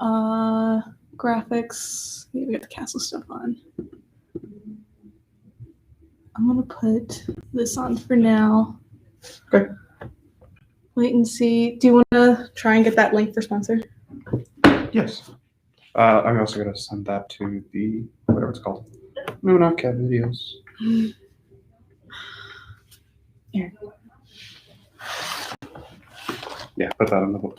Graphics. We got the castle stuff on. I'm gonna put this on for now. Okay. Wait and see. Do you want to try and get that link for sponsor? Yes. I'm also gonna send that to the whatever it's called. No, not cat videos. Here. Yeah, put that in the book.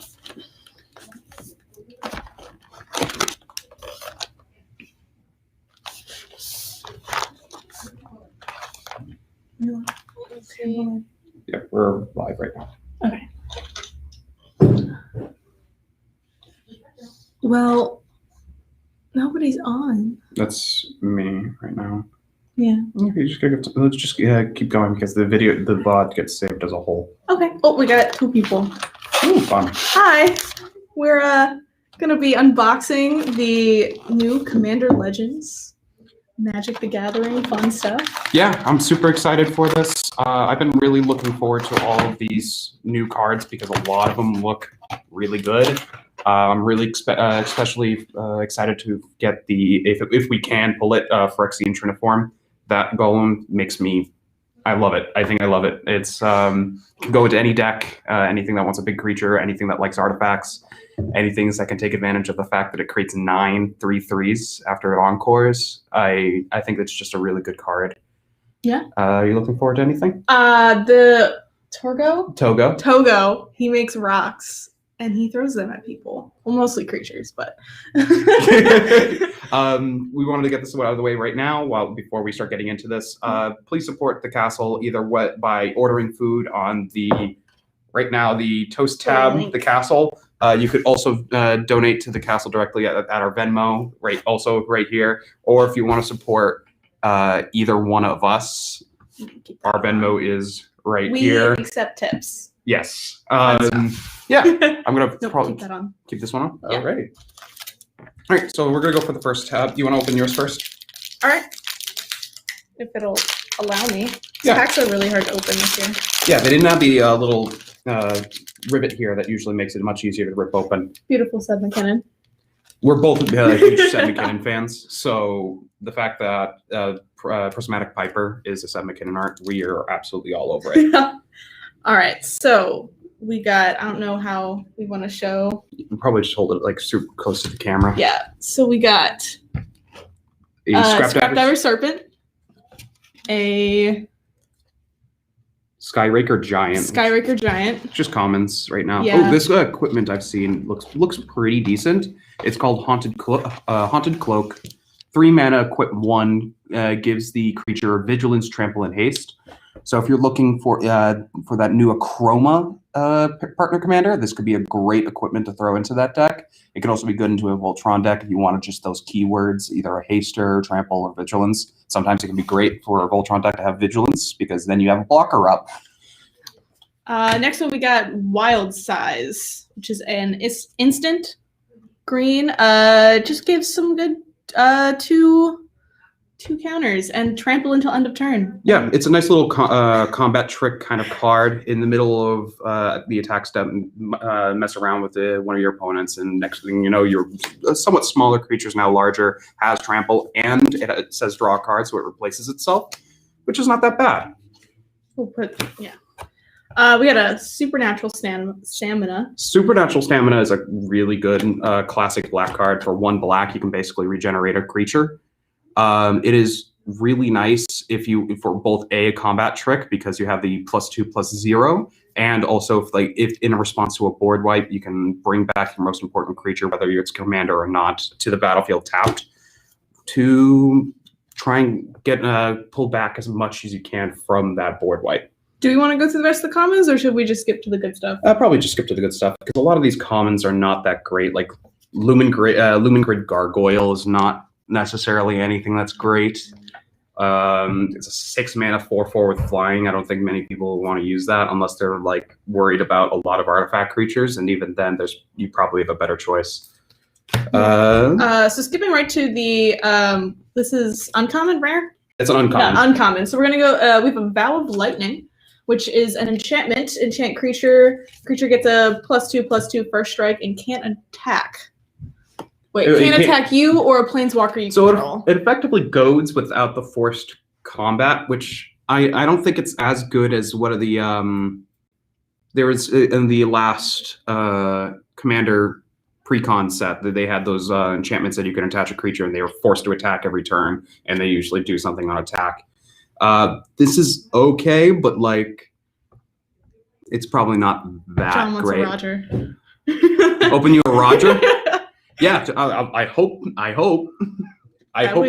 Yeah, we're live right now. Okay. Well, nobody's on. That's me right now. Yeah. Okay, let's just keep going because the VOD gets saved as a whole. Okay. Oh, we got 2 people. Ooh, fun. Hi. We're gonna be unboxing the new Commander Legends, Magic the Gathering, fun stuff. Yeah, I'm super excited for this. I've been really looking forward to all of these new cards because a lot of them look really good. I'm really especially excited to get the, if we can pull it, Phyrexian Triniform. That golem makes me, I love it. I think I love it. It's can go into any deck, anything that wants a big creature, anything that likes artifacts, anything that can take advantage of the fact that it creates 9 3/3s after it encores. I think it's just a really good card. Yeah. Are you looking forward to anything? The Togo, he makes rocks and he throws them at people. Well, mostly creatures, but We wanted to get this out of the way right now before we start getting into this. Please support the castle either by ordering food on the Toast tab, the castle. You could also donate to the castle directly at our Venmo, right here. Or if you want to support either one of us, our Venmo is right here. We accept tips. Yes. Yeah. I'm gonna probably keep this one on. Yeah. All right. All right. So we're gonna go for the first tab. Do you want to open yours first? All right. If it'll allow me. Yeah. Packs are really hard to open this year. Yeah, they didn't have the little rivet here that usually makes it much easier to rip open. Beautiful Seth McKinnon. We're both huge Seth McKinnon fans, so the fact that Prismatic Piper is a Seth McKinnon art, we are absolutely all over it. All right, so we got, I don't know how we want to show. You can probably just hold it like super close to the camera. Yeah, so we got a Scrapdiver Serpent, a Skyraker Giant. Just commons right now. Yeah. Oh, this equipment I've seen looks pretty decent. It's called Haunted Cloak. 3 mana, equip 1, gives the creature Vigilance, Trample, and Haste. So if you're looking for that new Akroma partner commander, this could be a great equipment to throw into that deck. It could also be good into a Voltron deck if you wanted just those keywords, either a Haster, Trample, or Vigilance. Sometimes it can be great for a Voltron deck to have Vigilance because then you have a blocker up. Next one we got Wild Size, which is an instant green. Just gives some good 2 counters and trample until end of turn. Yeah, it's a nice little combat trick kind of card in the middle of the attack step. Mess around with one of your opponents, and next thing you know, your somewhat smaller creature's now larger, has trample, and it says draw a card, so it replaces itself, which is not that bad. We'll put, yeah. We got a Supernatural Stamina. Supernatural Stamina is a really good classic black card. For 1 black, you can basically regenerate a creature. It is really nice for both a combat trick because you have the +2/+0, and also if in a response to a board wipe, you can bring back your most important creature, whether it's commander or not, to the battlefield tapped to try and get pull back as much as you can from that board wipe. Do we want to go through the rest of the commons, or should we just skip to the good stuff? Probably just skip to the good stuff because a lot of these commons are not that great. Like Lumen Grid Gargoyle is not necessarily anything that's great. It's a 6 mana 4/4 with flying. I don't think many people want to use that unless they're like worried about a lot of artifact creatures, and even then, you probably have a better choice. So skipping right to the this is uncommon, rare. It's an uncommon. Yeah, uncommon. So we're gonna go. We have a Vow of Lightning, which is an enchantment. Enchant creature. Creature gets a +2/+2 first strike and can't attack. Wait, can't attack you or a planeswalker you control. It effectively goads without the forced combat, which I don't think it's as good as one of the there was in the last Commander Precon set that they had those enchantments that you can attach a creature and they were forced to attack every turn, and they usually do something on attack. This is okay, but like it's probably not that John wants great. A Roger. Open you a Roger? Yeah, I hope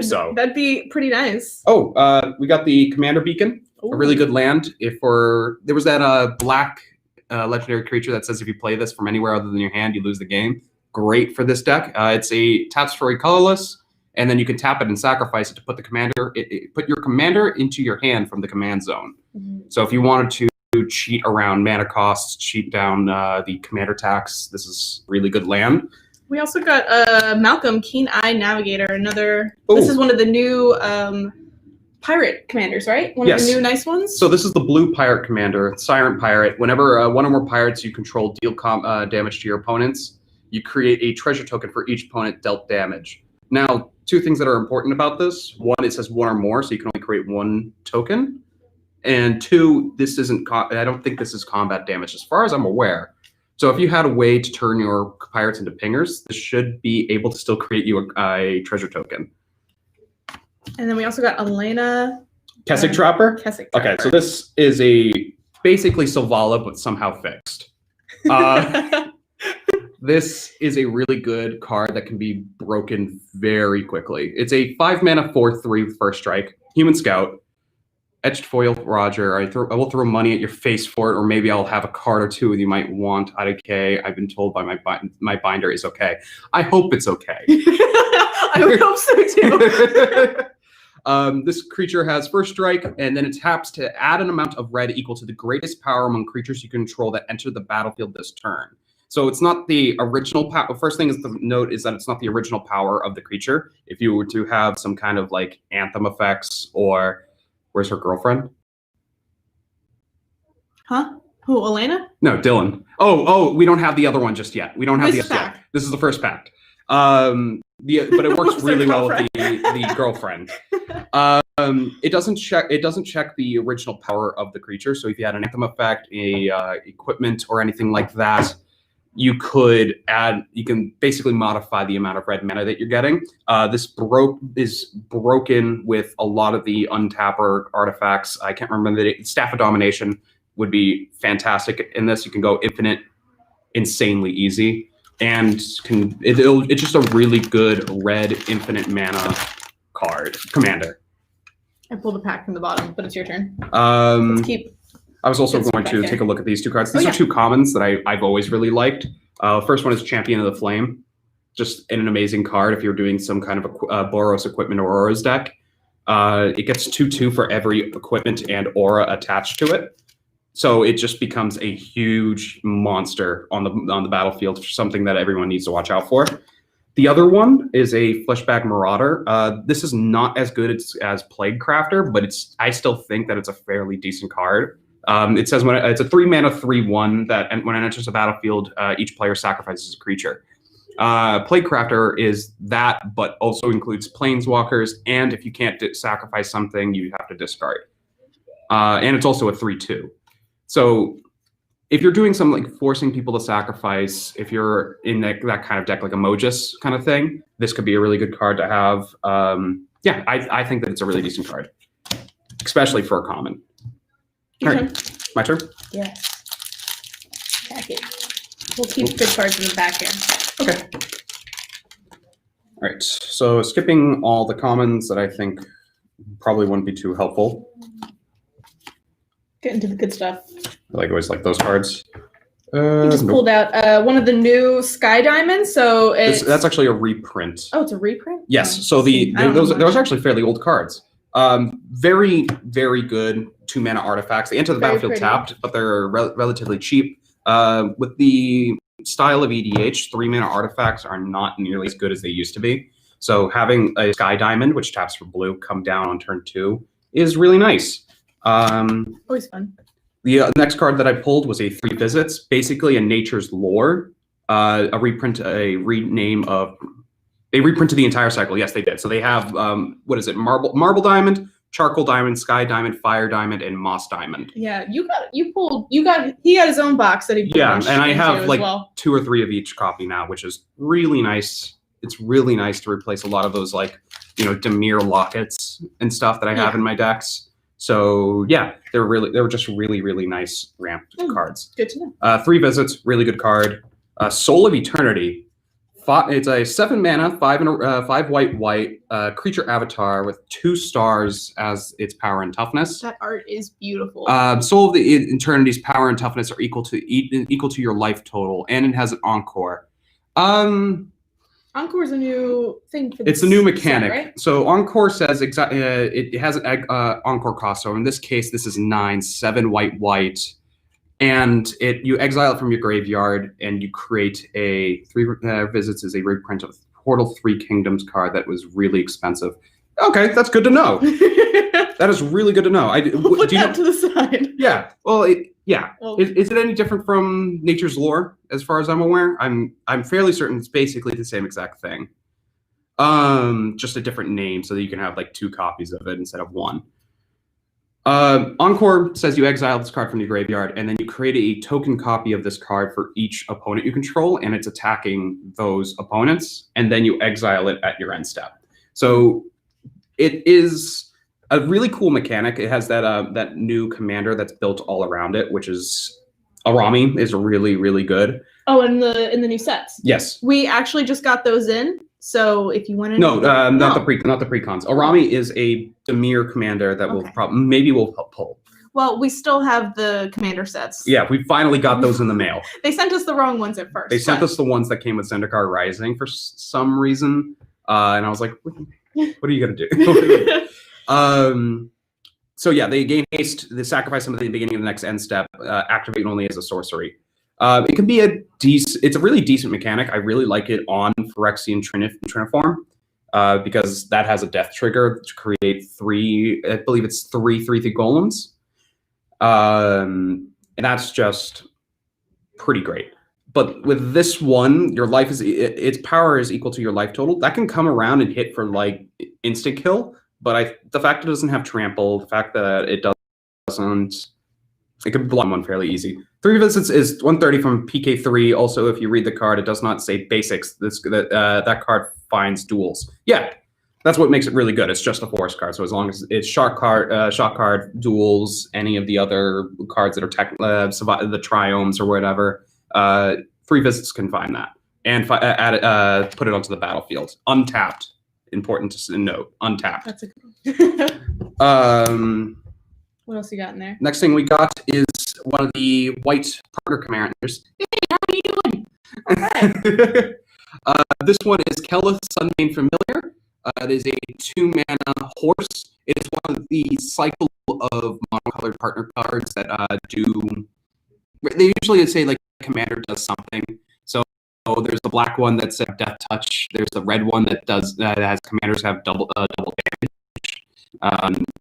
so. That'd be pretty nice. Oh, we got the Commander Beacon, Ooh. a really good land. There was that black legendary creature that says if you play this from anywhere other than your hand, you lose the game. Great for this deck. It's a tap story colorless, and then you can tap it and sacrifice it to put the commander. Put your commander into your hand from the command zone. Mm-hmm. So if you wanted to cheat around mana costs, cheat down the commander tax, this is really good land. We also got Malcolm, Keen Eye Navigator. This is one of the new pirate commanders, right? One of the new nice ones? So this is the blue pirate commander, Siren Pirate. Whenever one or more pirates you control deal damage to your opponents, you create a treasure token for each opponent dealt damage. Now, two things that are important about this. One, it says one or more, so you can only create one token. And two, this isn't. I don't think this is combat damage as far as I'm aware. So if you had a way to turn your pirates into pingers, this should be able to still create you a treasure token. And then we also got Elena. Kessig Trapper? Kessig Trapper. Okay, so this is basically Selvala, but somehow fixed. This is a really good card that can be broken very quickly. It's a 5-mana 4/3 first strike, Human Scout. Etched foil, Roger. I will throw money at your face for it, or maybe I'll have a card or two you might want. IDK. I've been told by my binder is okay. I hope it's okay. I hope so too. This creature has first strike, and then it taps to add an amount of red equal to the greatest power among creatures you control that enter the battlefield this turn. So it's not the original power. First thing is to note is that it's not the original power of the creature. If you were to have some kind of like anthem effects or where's her girlfriend? Huh? Who, Elena? No, Dylan. Oh, we don't have the other one just yet. We don't have the other yet. This is the first pact. But it works really well with the girlfriend. It doesn't check the original power of the creature. So if you had an anthem effect, equipment, or anything like that, you can basically modify the amount of red mana that you're getting. This is broken with a lot of the untapper artifacts. I can't remember the Staff of Domination would be fantastic in this. You can go infinite, insanely easy, and it's just a really good red infinite mana card commander. I pulled a pack from the bottom, but it's your turn. Let's keep. I was also going to take a look at these two cards. These are two commons that I've always really liked. First one is Champion of the Flame. Just an amazing card if you're doing some kind of Boros equipment or auras deck. It gets 2/2 for every equipment and aura attached to it. So it just becomes a huge monster on the battlefield, for something that everyone needs to watch out for. The other one is a Fleshbag Marauder. This is not as good as Plague Crafter, but I still think that it's a fairly decent card. It says it's a 3-mana 3/1 that when it enters the battlefield, each player sacrifices a creature. Plague Crafter is that, but also includes Planeswalkers, and if you can't sacrifice something, you have to discard. And it's also a 3/2. So if you're doing some like forcing people to sacrifice, if you're in that kind of deck, like a Mogus kind of thing, this could be a really good card to have. Yeah, I think that it's a really decent card, especially for a common. All right, my turn? Yes. Pack it. We'll keep good cards in the back here. Okay. All right, so skipping all the commons that I think probably wouldn't be too helpful. Get into the good stuff. I always like those cards. You just pulled out one of the new Sky Diamonds, so that's actually a reprint. Oh, it's a reprint? Yes, so those are actually fairly old cards. Very, very good 2-mana artifacts. They enter the battlefield tapped, but they're relatively cheap. With the style of EDH, 3-mana artifacts are not nearly as good as they used to be. So having a Sky Diamond, which taps for blue, come down on turn 2 is really nice. Always fun. The next card that I pulled was a 3 Visits, basically a Nature's Lore, a reprint, a rename of They reprinted the entire cycle. Yes, they did. So they have what is it? Marble diamond, charcoal diamond, sky diamond, fire diamond, and moss diamond. Yeah, he got his own box that he pulled. Yeah, and I have like well. 2 or 3 of each copy now, which is really nice. It's really nice to replace a lot of those like, Demir lockets and stuff that I have in my decks. So yeah, they were just really nice ramped cards. Good to know. 3 visits, really good card. Soul of Eternity. It's a 7 mana, 5 white creature avatar with 2 stars as its power and toughness. That art is beautiful. Soul of the Eternity's power and toughness are equal to your life total, and it has an encore. Encore is a new thing for this. It's a new mechanic. Set, right? So Encore says it has an Encore cost. So in this case, this is 9, 7 white. And you exile it from your graveyard, and you create a 3 visits is a reprint of Portal 3 Kingdoms card that was really expensive. Okay, that's good to know. That is really good to know. We'll put that to the side. Yeah. Well, is it any different from Nature's Lore as far as I'm aware? I'm fairly certain it's basically the same exact thing. Just a different name so that you can have like 2 copies of it instead of 1. Encore says you exile this card from your graveyard, and then you create a token copy of this card for each opponent you control, and it's attacking those opponents, and then you exile it at your end step. So it is a really cool mechanic. It has that new commander that's built all around it, which is Arami is really good. Oh, in the new sets. Yes. We actually just got those in. So if you want to, not the precons. Arami is a Demir commander that we'll pull. Well, we still have the commander sets. Yeah, we finally got those in the mail. They sent us the wrong ones at first. They sent us the ones that came with Zendikar Rising for some reason, and I was like, "What are you gonna do?" So yeah, they gain haste. They sacrifice them at the beginning of the next end step. Activate only as a sorcery. It can be it's a really decent mechanic. I really like it on Phyrexian Triniform because that has a death trigger to create 3, I believe it's 3 golems. And that's just pretty great. But with this one, its power is equal to your life total. That can come around and hit for like instant kill. But the fact it doesn't have trample, the fact that it doesn't, it could block one fairly easy. 3 visits is 130 from PK3. Also, if you read the card, it does not say basics. That card finds duels. Yeah, that's what makes it really good. It's just a force card. So as long as it's shock card, duels, any of the other cards that are the triomes or whatever, 3 visits can find that and put it onto the battlefield. Untapped. Important to note. Untapped. That's a good one. What else you got in there? Next thing we got is one of the white partner commanders. Hey, how are you doing? Right. This one is Kelith Sunbane Familiar. It is a 2-mana horse. It is one of the cycle of monocolored partner cards that they usually say like commander does something. So there's the black one that says Death Touch. There's the red one that has commanders have double damage.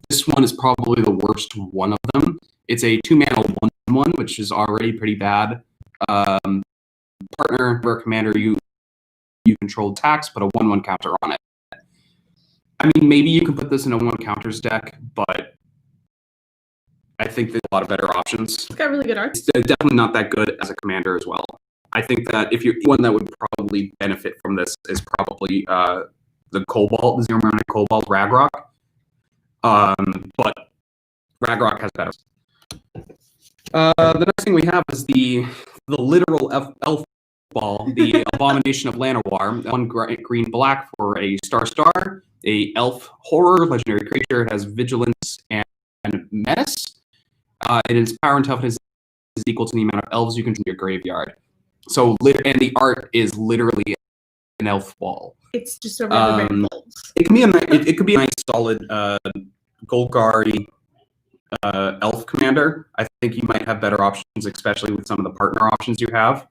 This one is probably the worst one of them. It's a 2-mana 1/1, which is already pretty bad. Partner where commander you control attacks, put a 1/1 counter on it. I mean, maybe you can put this in a 1 counters deck, but I think there's a lot of better options. It's got really good art. It's definitely not that good as a commander as well. I think that if you're one that would probably benefit from this is probably the Cobalt, the 0-mana Cobalt Ragnarok. But Ragnarok has better. The next thing we have is the literal elf ball, the Abomination of Llanowar. 1 green black for a star, a elf horror legendary creature. It has vigilance and menace. Its power and toughness is equal to the amount of elves you control in your graveyard. So, and the art is literally an elf ball. It's just a really great bulbs. It could be a nice solid Golgari elf commander. I think you might have better options, especially with some of the partner options you have.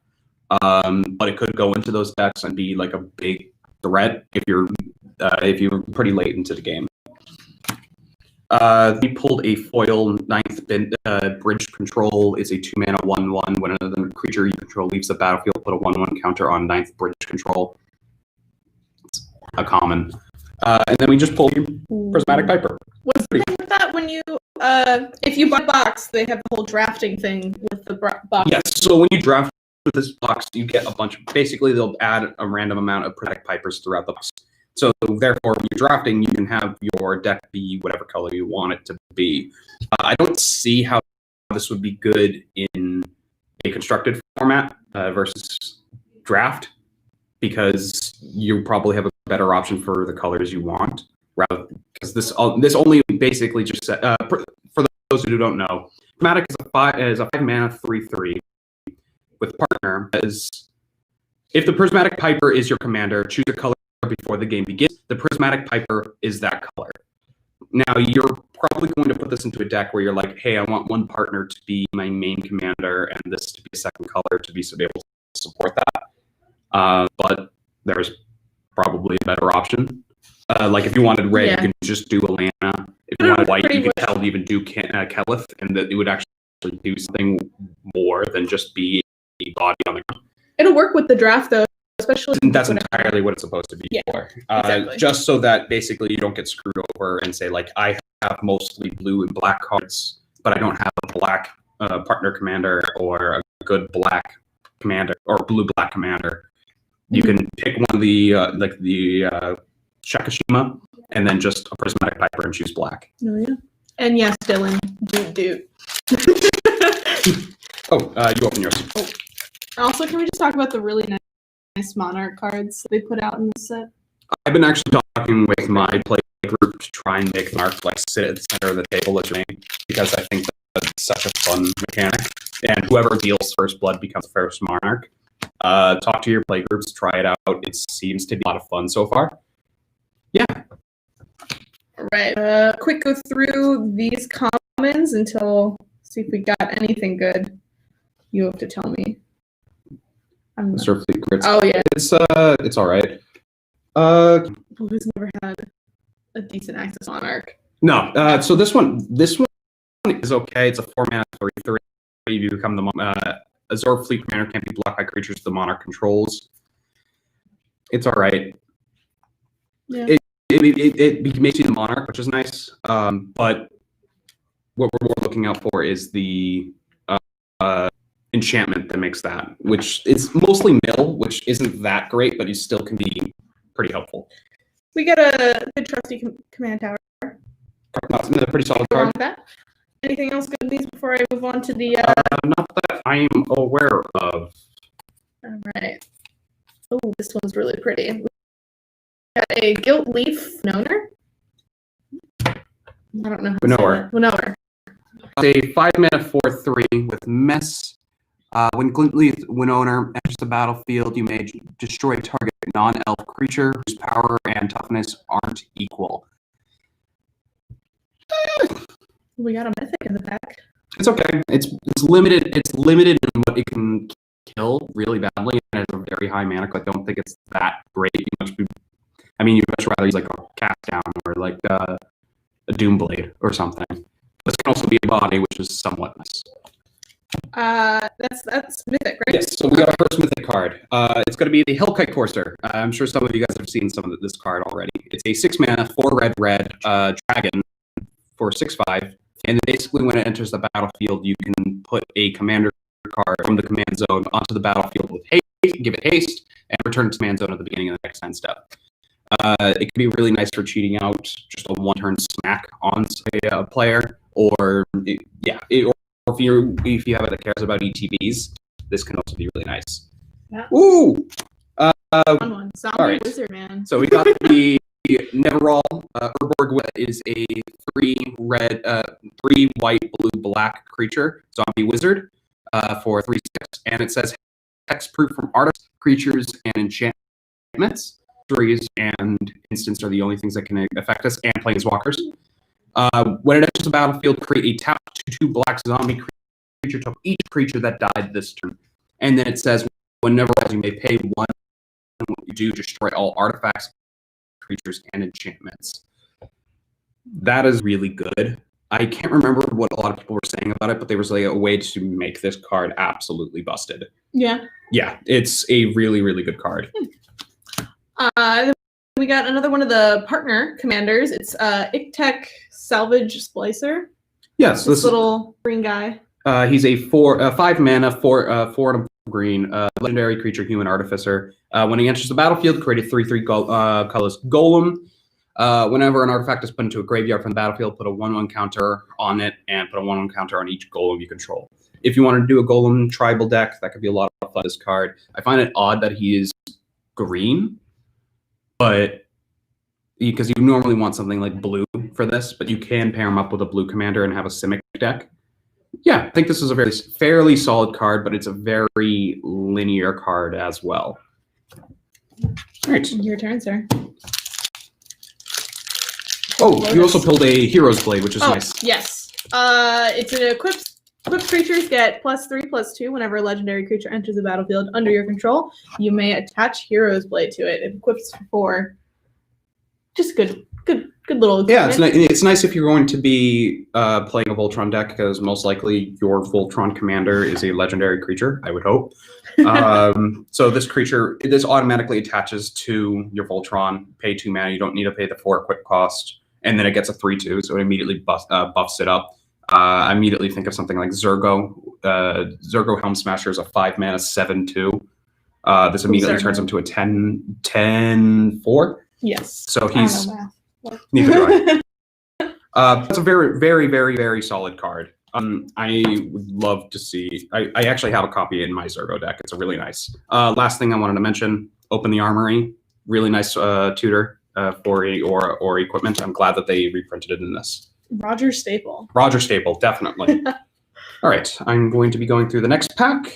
But it could go into those decks and be like a big threat if you're pretty late into the game. We pulled a foil 9th bridge control. It's a 2-mana 1/1. When another creature you control leaves the battlefield, put a 1/1 counter on 9th bridge control. a common. And then we just pull Prismatic Piper. What's the thing with that when you, if you buy a box, they have the whole drafting thing with the box? Yes, so when you draft with this box, you get a bunch of, basically they'll add a random amount of Prismatic Pipers throughout the box. So therefore, when you're drafting, you can have your deck be whatever color you want it to be. I don't see how this would be good in a constructed format versus draft, because you probably have a better option for the colors you want, rather because this only basically just for those who don't know, Prismatic is a 5-mana 3/3 with partner. As if the Prismatic Piper is your commander, choose a color before the game begins. The Prismatic Piper is that color. Now you're probably going to put this into a deck where you're like, hey, I want one partner to be my main commander and this to be a second color to be able to support that. But there's probably a better option. Like if you wanted red, you can just do Alana. If you wanted white, you could even do Kelith, and that it would actually do something more than just be a body on the ground. It'll work with the draft though, especially. And that's entirely what it's supposed to be for. Exactly. Just so that basically you don't get screwed over and say like, I have mostly blue and black cards, but I don't have a black partner commander or a good black commander or blue-black commander. You can pick one of the like the Shakashima and then just a Prismatic Piper and choose black. Oh yeah. And yes, Dylan, dude. You open yours. Oh. Also, can we just talk about the really nice Monarch cards they put out in this set? I've been actually talking with my play group to try and make Monarch like sit at the center of the table as your name, because I think that's such a fun mechanic. And whoever deals first blood becomes first Monarch. Talk to your play groups, try it out. It seems to be a lot of fun so far. Yeah. All right. Quick go through these commons until see if we got anything good. You have to tell me. Surfleet crits. Oh yeah. It's all right. Who's never had a decent access Monarch? No. So this one is okay. It's a 4-mana 3/3. You become the a Zorfleet commander can't be blocked by creatures the Monarch controls. It's all right. Yeah. It makes you the Monarch, which is nice. But what we're more looking out for is the enchantment that makes that, which is mostly mill, which isn't that great, but it still can be pretty helpful. We got a good trusty command tower. A pretty solid card. With that. Anything else good in these before I move on to the? Not that I'm aware of. All right. Oh, this one's really pretty. We got a Gilt Leaf Winnower. I don't know. Winnower. A 5-mana 4/3 with mess. When Glint Leaf Winnower enters the battlefield, you may destroy a target non-elf creature whose power and toughness aren't equal. We got a mythic in the back. It's okay. It's limited. It's limited in what it can kill really badly, and it's a very high mana. I don't think it's that great. You much rather use like a Cast Down or like a Doomblade or something. This can also be a body, which is somewhat nice. That's mythic, right? Yes. So we got our first mythic card. It's going to be the Hellkite Courser. I'm sure some of you guys have seen some of this card already. It's a 6-mana 4/red dragon for 6/5. And then basically when it enters the battlefield, you can put a commander card from the command zone onto the battlefield with haste, give it haste, and return to command zone at the beginning of the next end step. It can be really nice for cheating out just a 1-turn smack on, say, a player, or if you have it that cares about ETBs, this can also be really nice. Yeah. Ooh! Fun one. Zombie right. Wizard, man. So we got the Neverall. Urborg is a 3 white, blue, black creature, zombie wizard, for 3/6, and it says hexproof from artists, creatures, and enchantments. Trees and instants are the only things that can affect us, and planeswalkers. When it enters the battlefield, create a tap 2/2 black zombie creature to each creature that died this turn. And then it says, whenever you may pay 1, and what you do, destroy all artifacts, creatures, and enchantments. That is really good. I can't remember what a lot of people were saying about it, but there was like a way to make this card absolutely busted. Yeah. Yeah, it's a really, really good card. Then We got another one of the partner commanders. It's Ictec Salvage Splicer. Yes, this little green guy. He's a 5 mana, 4 and a green legendary creature, human artificer. When he enters the battlefield, create a 3/3 colorless golem. Whenever an artifact is put into a graveyard from the battlefield, put a 1/1 counter on it and put a 1/1 counter on each golem you control. If you want to do a golem tribal deck, that could be a lot of fun. This card, I find it odd that he is green, but because you normally want something like blue for this, but you can pair him up with a blue commander and have a Simic deck. Yeah, I think this is a fairly solid card, but it's a very linear card as well. All right. Your turn, sir. Oh, you also pulled a Hero's Blade, which is nice. Yes. It's an equipped creatures get +3/+2 whenever a legendary creature enters the battlefield under your control. You may attach Hero's Blade to it. It equips for just good little. Yeah, it's nice if you're going to be playing a Voltron deck, because most likely your Voltron commander is a legendary creature, I would hope. So this automatically attaches to your Voltron. Pay 2 mana. You don't need to pay the 4 equip cost, and then it gets a 3/2, so it immediately buffs it up. I immediately think of something like Zergo. Zergo Helm Smasher is a 5 mana 7/2. This immediately turns him to a 10/4. Yes. So he's neither do I. That's a very, very, very, very solid card. I would love to see. I actually have a copy in my Zergo deck. It's a really nice. Last thing I wanted to mention: Open the Armory. Really nice tutor for or equipment. I'm glad that they reprinted it in this. Roger Staple. Roger Staple, definitely. All right, I'm going to be going through the next pack.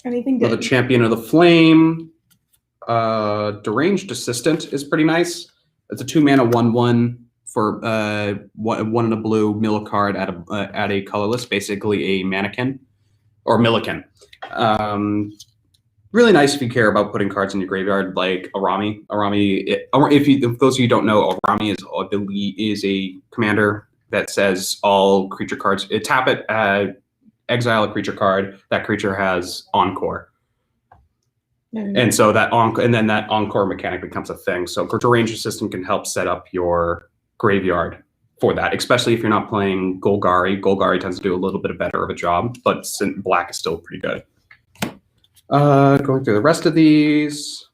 Anything good? The Champion of the Flame. Deranged Assistant is pretty nice. It's a 2 mana 1/1 for 1 in a blue, mill a card at a colorless, basically a mannequin or milliken. Really nice if you care about putting cards in your graveyard, like Arami. If those of you don't know, Arami is a commander that says all creature cards. Tap it, exile a creature card. That creature has Encore. And so that Encore mechanic becomes a thing. So Deranged Assistant can help set up your graveyard for that, especially if you're not playing Golgari. Golgari tends to do a little bit better of a job, but black is still pretty good. Going through the rest of these.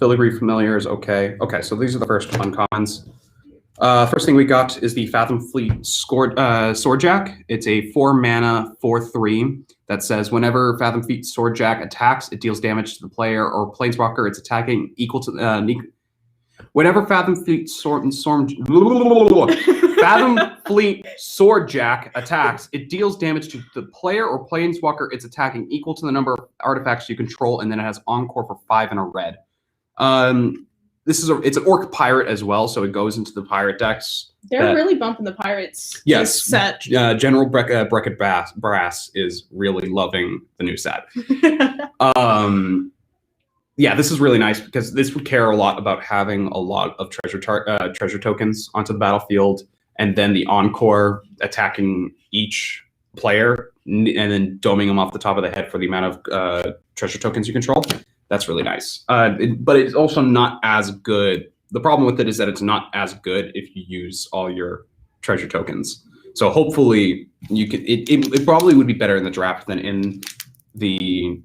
Filigree Familiar is okay. Okay, so these are the first uncommons. First thing we got is the Fathom Fleet Swordjack. It's a 4 mana 4/3 that says whenever Fathom Fleet Swordjack attacks, it deals damage to the player or planeswalker it's attacking equal to whenever Fathom Fleet Swordjack attacks, it deals damage to the player or planeswalker it's attacking equal to the number of artifacts you control, and then it has Encore for 5 and a red. It's an Orc Pirate as well, so it goes into the pirate decks. They're really bumping the pirates. Yes, set. General Beckett Brass is really loving the new set. Yeah, this is really nice because this would care a lot about having a lot of treasure tokens onto the battlefield, and then the Encore attacking each player and then doming them off the top of the head for the amount of treasure tokens you control. That's really nice. But it's also not as good. The problem with it is that it's not as good if you use all your treasure tokens. So hopefully you can. It probably would be better in the draft than in the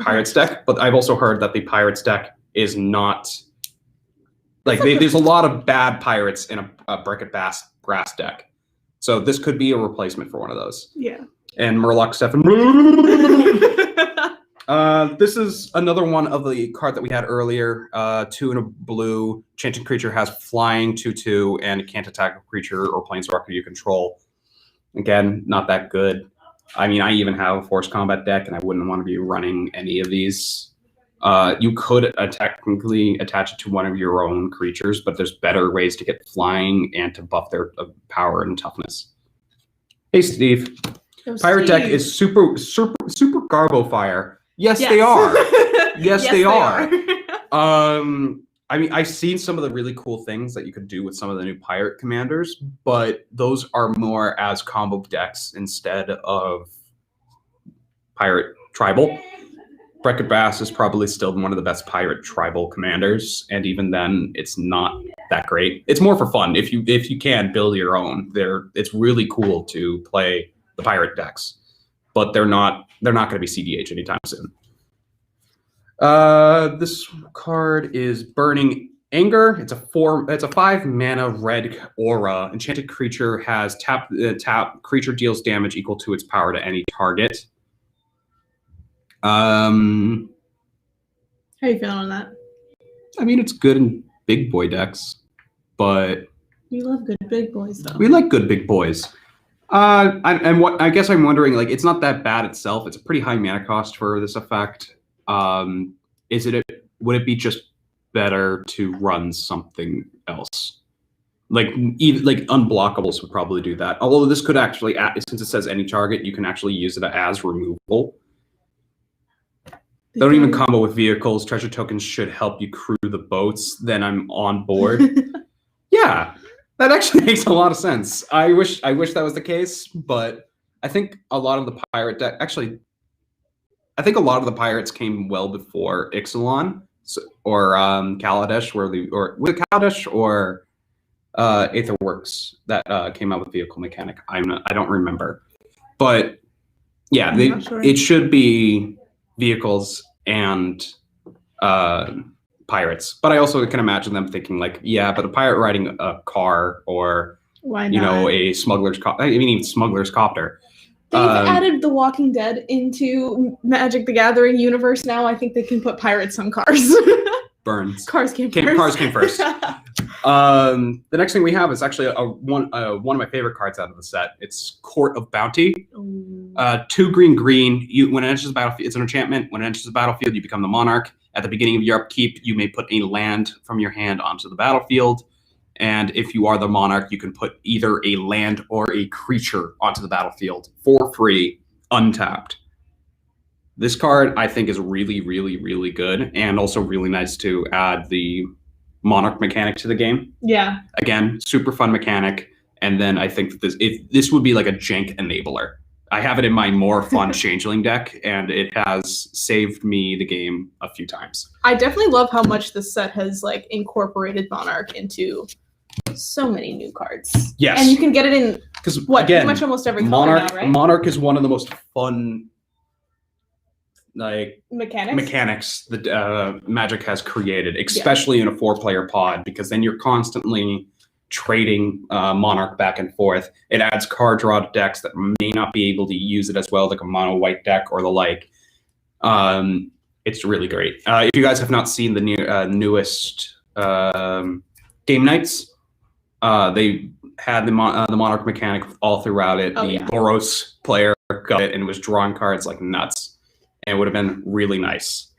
Pirates deck. But I've also heard that the Pirates deck is not like there's a lot of bad pirates in a Beckett Brass deck. So this could be a replacement for one of those. Yeah. And Murloc Stefan. This is another one of the card that we had earlier. 2 in a blue. Enchanted creature has flying 2/2 and it can't attack a creature or planeswalker you control. Again, not that good. I mean, I even have a forced combat deck, and I wouldn't want to be running any of these. You could technically attach it to one of your own creatures, but there's better ways to get flying and to buff their power and toughness. Hey, Steve. Pirate deck is super Garbo Fire. Yes, they are. Yes, they are. I mean, I've seen some of the really cool things that you could do with some of the new pirate commanders, but those are more as combo decks instead of pirate tribal. Breckett Bass is probably still one of the best pirate tribal commanders, and even then, it's not that great. It's more for fun. If you can build your own, it's really cool to play the pirate decks, but they're not going to be CDH anytime soon. This card is Burning Anger. It's a 5 mana red aura. Enchanted creature has tap creature deals damage equal to its power to any target. How you feeling on that? I mean, it's good in big boy decks, but you love good big boys, though. We like good big boys. I guess I'm wondering, like, it's not that bad itself. It's a pretty high mana cost for this effect. Would it be just better to run something else? Like unblockables would probably do that. Although this could actually, since it says any target, you can actually use it as removal. They don't even combo with vehicles. Treasure tokens should help you crew the boats. Then I'm on board. Yeah, that actually makes a lot of sense. I wish that was the case, but I think a lot of the pirate deck I think a lot of the pirates came well before Ixalan or Kaladesh, Kaladesh or Aetherworks that came out with vehicle mechanic. I don't remember, but yeah, it should be vehicles and pirates. But I also can imagine them thinking like, yeah, but a pirate riding a car or a smuggler's even smuggler's copter. They've added The Walking Dead into Magic the Gathering universe now. I think they can put pirates on cars. Burns. Cars came first. Cars came first. The next thing we have is actually one of my favorite cards out of the set. It's Court of Bounty. 2 green. When it enters the battlefield, it's an enchantment. When it enters the battlefield, you become the monarch. At the beginning of your upkeep, you may put a land from your hand onto the battlefield. And if you are the monarch, you can put either a land or a creature onto the battlefield for free, untapped. This card, I think, is really, really, really good, and also really nice to add the monarch mechanic to the game. Yeah. Again, super fun mechanic, and then I think that this would be like a jank enabler. I have it in my more fun changeling deck, and it has saved me the game a few times. I definitely love how much this set has incorporated monarch into so many new cards. Yes. And you can get it in pretty much almost every color now, right? Monarch is one of the most fun mechanics that Magic has created, especially in a 4-player pod, because then you're constantly trading Monarch back and forth. It adds card draw to decks that may not be able to use it as well, like a mono white deck or the like. It's really great. If you guys have not seen the newest game nights, they had the Monarch mechanic all throughout it. Boros player got it and was drawing cards like nuts. And it would have been really nice.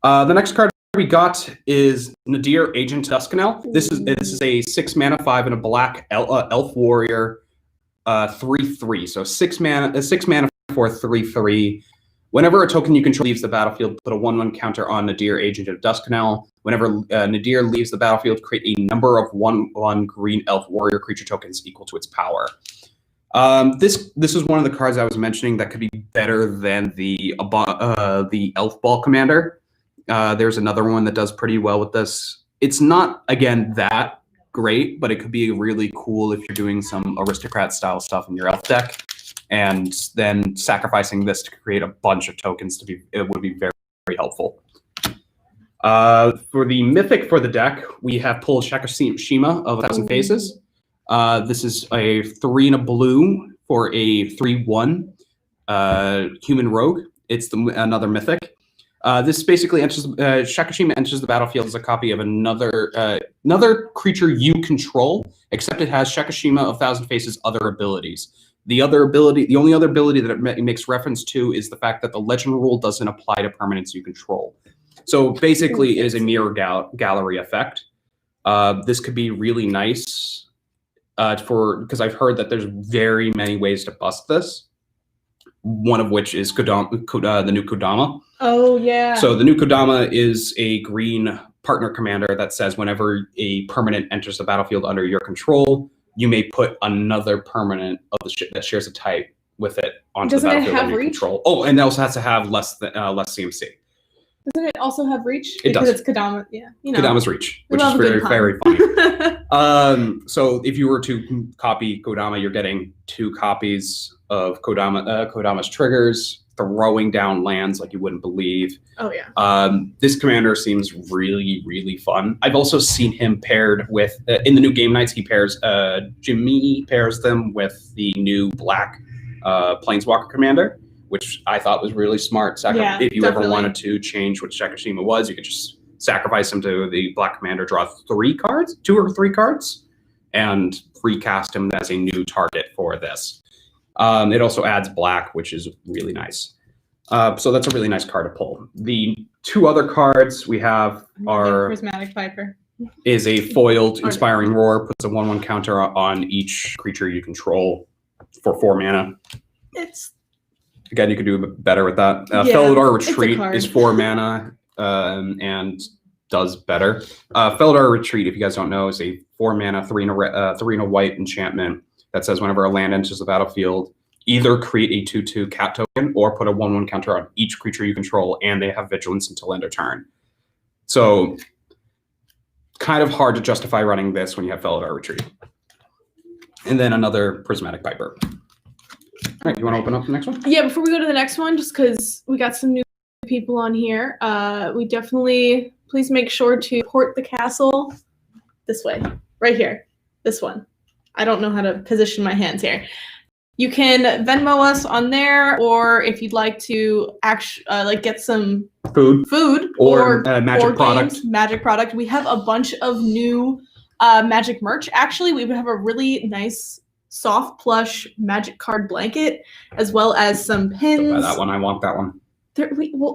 The next card we got is Nadir, Agent Duskanel. This is a 6 mana, 5 and a black elf warrior, 3/3. So 6 mana for 3/3. Whenever a token you control leaves the battlefield, put a 1/1 counter on Nadir, Agent of Duskanel. Whenever Nadir leaves the battlefield, create a number of 1/1 green elf warrior creature tokens equal to its power. This is one of the cards I was mentioning that could be better than the Elf Ball Commander. There's another one that does pretty well with this. It's not, again, that great, but it could be really cool if you're doing some aristocrat style stuff in your elf deck, and then sacrificing this to create a bunch of tokens it would be very, very helpful. For the mythic for the deck, we have pulled Shakashima of 1,000 Faces. This is a 3 and a blue for a 3/1 human rogue. It's another mythic. This basically enters Shakashima enters the battlefield as a copy of another creature you control, except it has Shakashima of 1,000 Faces other abilities. The only other ability that it makes reference to is the fact that the legend rule doesn't apply to permanents you control. So basically, it is a mirror gallery effect. This could be really nice. Because I've heard that there's very many ways to bust this. One of which is the new Kodama. Oh yeah. So the new Kodama is a green partner commander that says whenever a permanent enters the battlefield under your control, you may put another permanent of the that shares a type with it onto the battlefield under your control. Oh, and it also has to have less CMC. Doesn't it also have reach? It because does. it's Kodama. Yeah, you know. Kodama's reach, We which is love a good very pun. very funny. So if you were to copy Kodama, you're getting 2 copies of Kodama's triggers, throwing down lands like you wouldn't believe. Oh yeah. This commander seems really fun. I've also seen him paired with in the new game nights. He pairs Jimmy pairs them with the new black Planeswalker commander, which I thought was really smart. Yeah, if you definitely. ever wanted to change what Sakashima was, you could just sacrifice him to the black commander, draw 2 or 3 cards, and recast him as a new target for this. It also adds black, which is really nice. So that's a really nice card to pull. The 2 other cards we have are Prismatic Piper. Is a foiled Inspiring Roar, puts a 1/1 counter on each creature you control for 4 mana. Again, you could do better with that. Felidar Retreat is 4 mana and does better. Felidar Retreat, if you guys don't know, is a 4 mana, 3 and a white enchantment that says whenever a land enters the battlefield, either create a 2/2 cat token or put a 1/1 counter on each creature you control, and they have vigilance until end of turn. So, kind of hard to justify running this when you have Felidar Retreat. And then another Prismatic Piper. All right, you want to open up the next one? Yeah, before we go to the next one, just because we got some new people on here, we definitely, please make sure to port the castle this way, right here, this one. I don't know how to position my hands here. You can Venmo us on there, or if you'd like to get some food or magic product. Magic product. We have a bunch of new magic merch. Actually, we have a really nice soft plush magic card blanket, as well as some pins. Don't buy that one. I want that one.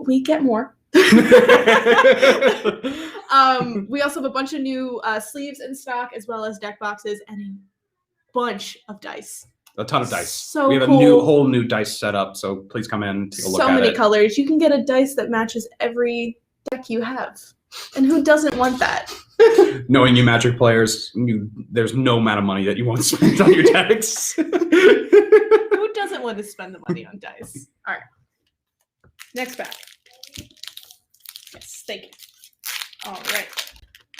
We get more. We also have a bunch of new sleeves in stock, as well as deck boxes and a bunch of dice. A ton of dice. So we have cool. a whole new dice setup, so please come in, take a look at it. So many colors. You can get a dice that matches every deck you have. And who doesn't want that? Knowing you Magic players, there's no amount of money that you won't spend on your decks. Who doesn't want to spend the money on dice? All right. Next pack. Yes, thank you. All right.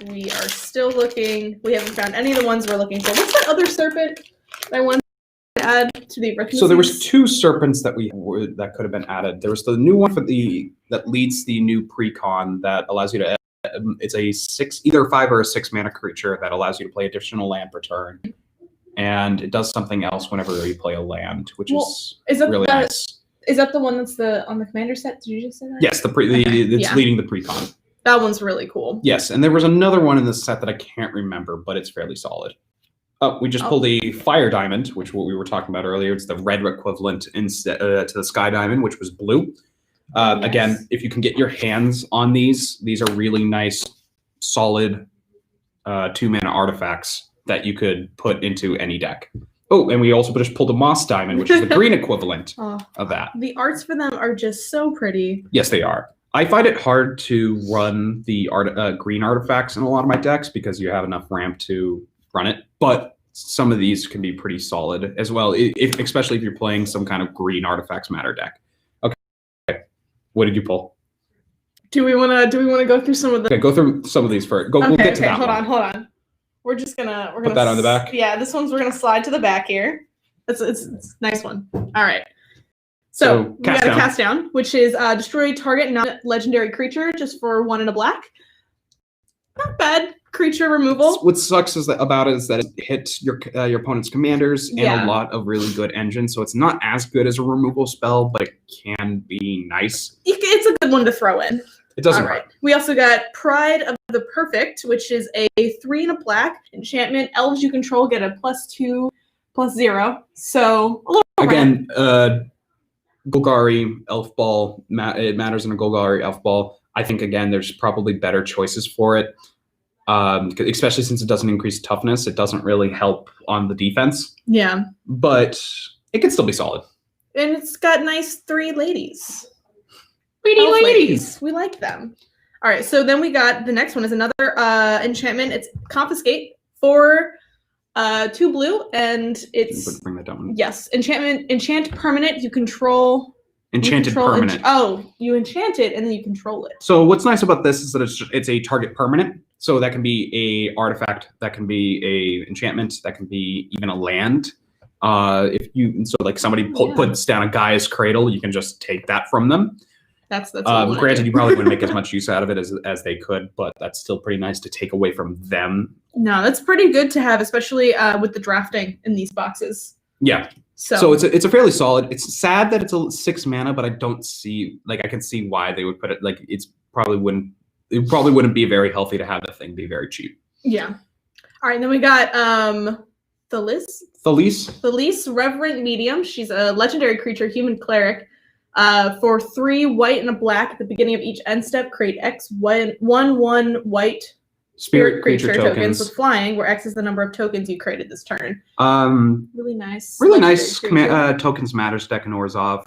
We are still looking. We haven't found any of the ones we're looking for. What's that other serpent that I wanted to add to the original? So there was 2 serpents that that could have been added. There was the new one that leads the new precon that allows you to. It's a 6, either 5 or a 6 mana creature that allows you to play additional land per turn, and it does something else whenever you play a land, which is really nice. Is that the one that's on the commander set? Did you just say that? Yes, it's leading the precon. That one's really cool. Yes, and there was another one in the set that I can't remember, but it's fairly solid. We just pulled a Fire Diamond, which what we were talking about earlier. It's the red equivalent to the Sky Diamond, which was blue. Yes. Again, if you can get your hands on these are really nice, solid 2-mana artifacts that you could put into any deck. Oh, and we also just pulled a Moss Diamond, which is the green equivalent of that. The arts for them are just so pretty. Yes, they are. I find it hard to run the green artifacts in a lot of my decks because you have enough ramp to run it, but some of these can be pretty solid as well, especially if you're playing some kind of green artifacts matter deck. Okay, what did you pull? Do we want to go through some of the? Okay, go through some of these first. We'll get to that. Hold on. We're gonna put that on the back. Yeah, this one's we're gonna slide to the back here. It's a nice one. All right. So we got a cast down, which is destroy target non-legendary creature just for 1 and a black. Not bad creature removal. What sucks is that it hits your opponent's commanders and a lot of really good engines. So it's not as good as a removal spell, but it can be nice. It's a good one to throw in. It doesn't hurt. We also got Pride of the Perfect, which is a 3 and a black enchantment. Elves you control get a +2/+0. So a little again. Golgari Elf Ball, it matters in a Golgari Elf Ball. I think, again, there's probably better choices for it, especially since it doesn't increase toughness. It doesn't really help on the defense. Yeah. But it can still be solid. And it's got nice 3 ladies. Ladies. We like them. All right, so then we got the next one is another enchantment. It's Confiscate for 2 blue, and it's bring that down. Yes, enchant permanent you control Enchanted permanent. You enchant it and then you control it. So what's nice about this is that it's a target permanent. So that can be a artifact, that can be a enchantment, that can be even a land. Like somebody puts down a Gaia's Cradle, you can just take that from them. That's granted, you probably wouldn't make as much use out of it as they could, but that's still pretty nice to take away from them. No, that's pretty good to have, especially with the drafting in these boxes. Yeah. So it's a fairly solid. It's sad that it's a 6 mana, but I don't see I can see why they would put it it probably wouldn't be very healthy to have the thing be very cheap. Yeah. All right, then we got Thalys, Reverent Medium. She's a legendary creature, human cleric. For 3 white and a black at the beginning of each end step, create X 1/1 white spirit creature tokens with flying, where X is the number of tokens you created this turn. Really nice. Really nice tokens matters deck in Orzhov.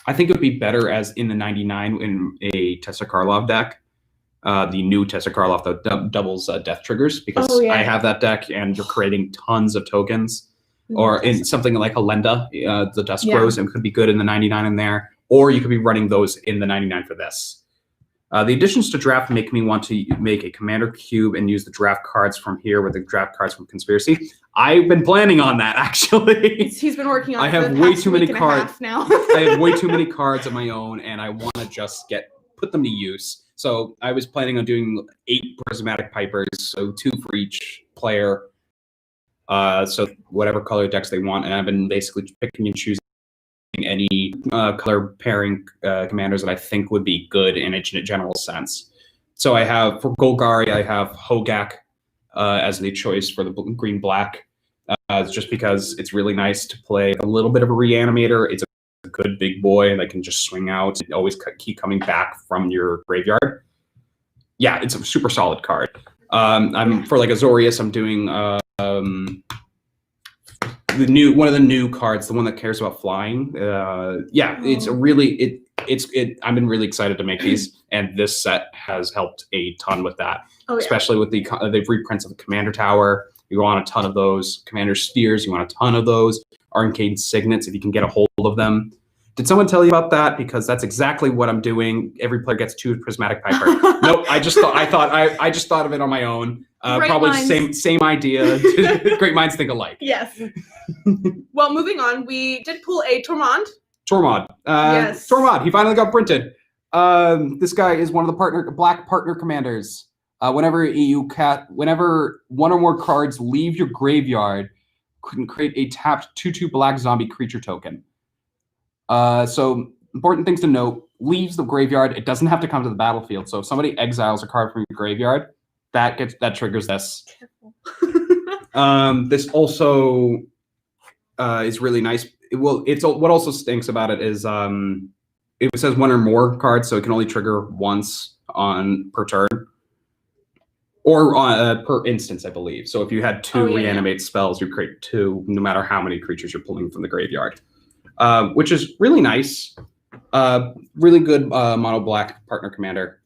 I think it would be better as in the 99 in a Tessa Karlov deck. The new Tessa Karlov that doubles death triggers, because I have that deck and you're creating tons of tokens. Or in something like Helenda, the Dusk Rose, and could be good in the 99 in there. Or you could be running those in the 99 for this. The additions to draft make me want to make a commander cube and use the draft cards from here with the draft cards from Conspiracy. I've been planning on that, actually. He's been working on it. I have way too many cards now. I have way too many cards of my own, and I want to just put them to use. So I was planning on doing 8 Prismatic Pipers, so 2 for each player. So whatever color decks they want, and I've been basically picking and choosing any color pairing commanders that I think would be good in a general sense. So I have, for Golgari, I have Hogak as the choice for the green-black, just because it's really nice to play a little bit of a reanimator. It's a good big boy that can just swing out and always keep coming back from your graveyard. Yeah, it's a super solid card. I'm for Azorius, I'm doing one of the new cards, the one that cares about flying. It's a really I've been really excited to make these, and this set has helped a ton with that. Especially with the reprints of the Commander Tower. You want a ton of those. Commander Spheres, you want a ton of those. Arcane Signets, if you can get a hold of them. Did someone tell you about that? Because that's exactly what I'm doing. Every player gets 2 Prismatic Piper. Nope, I just thought of it on my own. Probably same idea. Great minds think alike. Yes. Well, moving on, we did pull a Tormod. Yes. Tormod, he finally got printed. This guy is one of the black partner commanders. Whenever one or more cards leave your graveyard, can create a tapped 2/2 black zombie creature token. So important things to note: leaves the graveyard. It doesn't have to come to the battlefield. So if somebody exiles a card from your graveyard, that triggers this. This also is really nice. What also stinks about it is it says 1 or more cards, so it can only trigger once per turn. Or per instance, I believe. So if you had 2 reanimate spells, you create 2, no matter how many creatures you're pulling from the graveyard. Which is really nice. Really good mono black partner commander.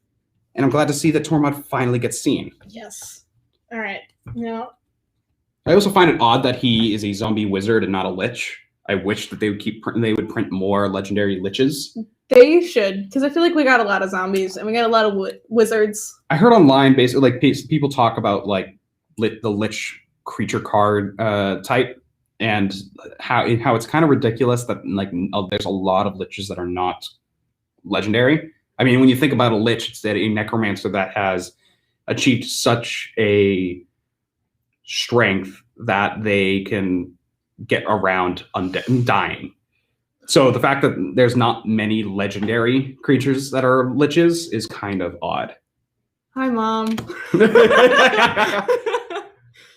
And I'm glad to see that Tormod finally gets seen. Yes. All right. Now, I also find it odd that he is a zombie wizard and not a lich. I wish that they would print more legendary liches. They should, because I feel like we got a lot of zombies and we got a lot of wizards. I heard online basically people talk about the lich creature card type, and how it's kind of ridiculous that there's a lot of liches that are not legendary. I mean, when you think about a lich, it's that a necromancer that has achieved such a strength that they can get around dying. So the fact that there's not many legendary creatures that are liches is kind of odd. Hi, Mom.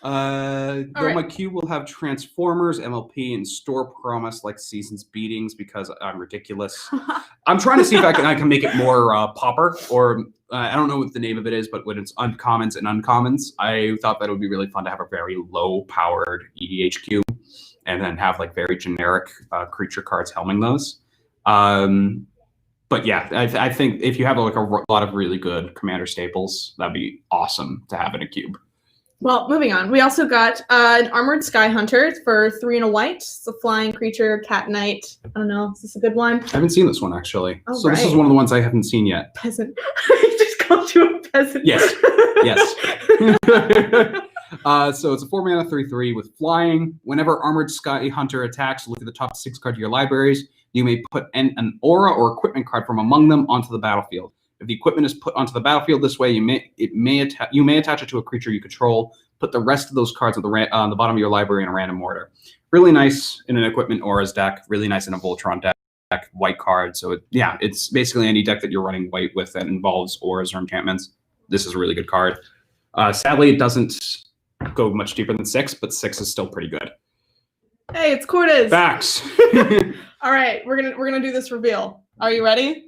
My queue will have Transformers, MLP, and Store Promise like Seasons Beatings because I'm ridiculous. I'm trying to see if I can make it more popper, or I don't know what the name of it is, but when it's uncommons and uncommons, I thought that it would be really fun to have a very low-powered EDHQ and then have very generic creature cards helming those. But yeah, I think if you have a lot of really good commander staples, that'd be awesome to have in a cube. Well, moving on. We also got an Armored Sky Hunter for 3 and a white. It's a flying creature, cat knight. I don't know. Is this a good one? I haven't seen this one actually. Oh, so this is one of the ones I haven't seen yet. Peasant. I just called you a peasant. Yes. Yes. So it's a 4-mana 3/3 with flying. Whenever Armored Sky Hunter attacks, look at the top 6 cards of your libraries. You may put an aura or equipment card from among them onto the battlefield. If the equipment is put onto the battlefield this way, you may attach it to a creature you control. Put the rest of those cards on the bottom of your library in a random order. Really nice in an equipment auras deck. Really nice in a Voltron deck. White card. So it's basically any deck that you're running white with that involves auras or enchantments. This is a really good card. Sadly, it doesn't go much deeper than 6, but 6 is still pretty good. Hey, it's Cortez. Facts. All right, we're gonna do this reveal. Are you ready?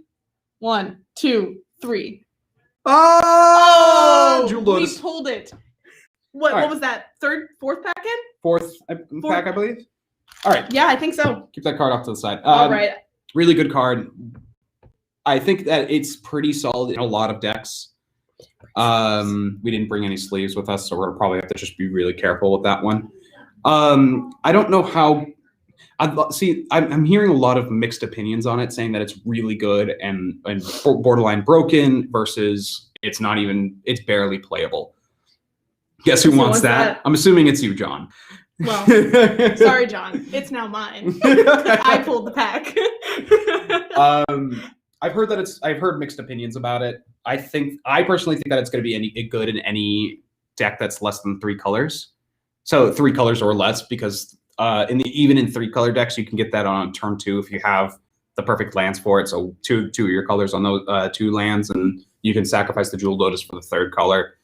1, 2, 3. Oh! Jeweled Lotus. We pulled it. What was that? Fourth pack in? Fourth pack, I believe. All right. Yeah, I think so. Keep that card off to the side. All right. Really good card. I think that it's pretty solid in a lot of decks. We didn't bring any sleeves with us, so we're gonna probably have to just be really careful with that one. I don't know how. I'm hearing a lot of mixed opinions on it, saying that it's really good and borderline broken versus it's barely playable. Guess who wants that? I'm assuming it's you, John. Well, sorry, John. It's now mine. I pulled the pack. I've heard mixed opinions about it. I personally think that it's going to be good in any deck that's less than 3 colors. So 3 colors or less, because even in 3-color decks, you can get that on turn 2 if you have the perfect lands for it. So two of your colors on those 2 lands, and you can sacrifice the Jeweled Lotus for the 3rd color.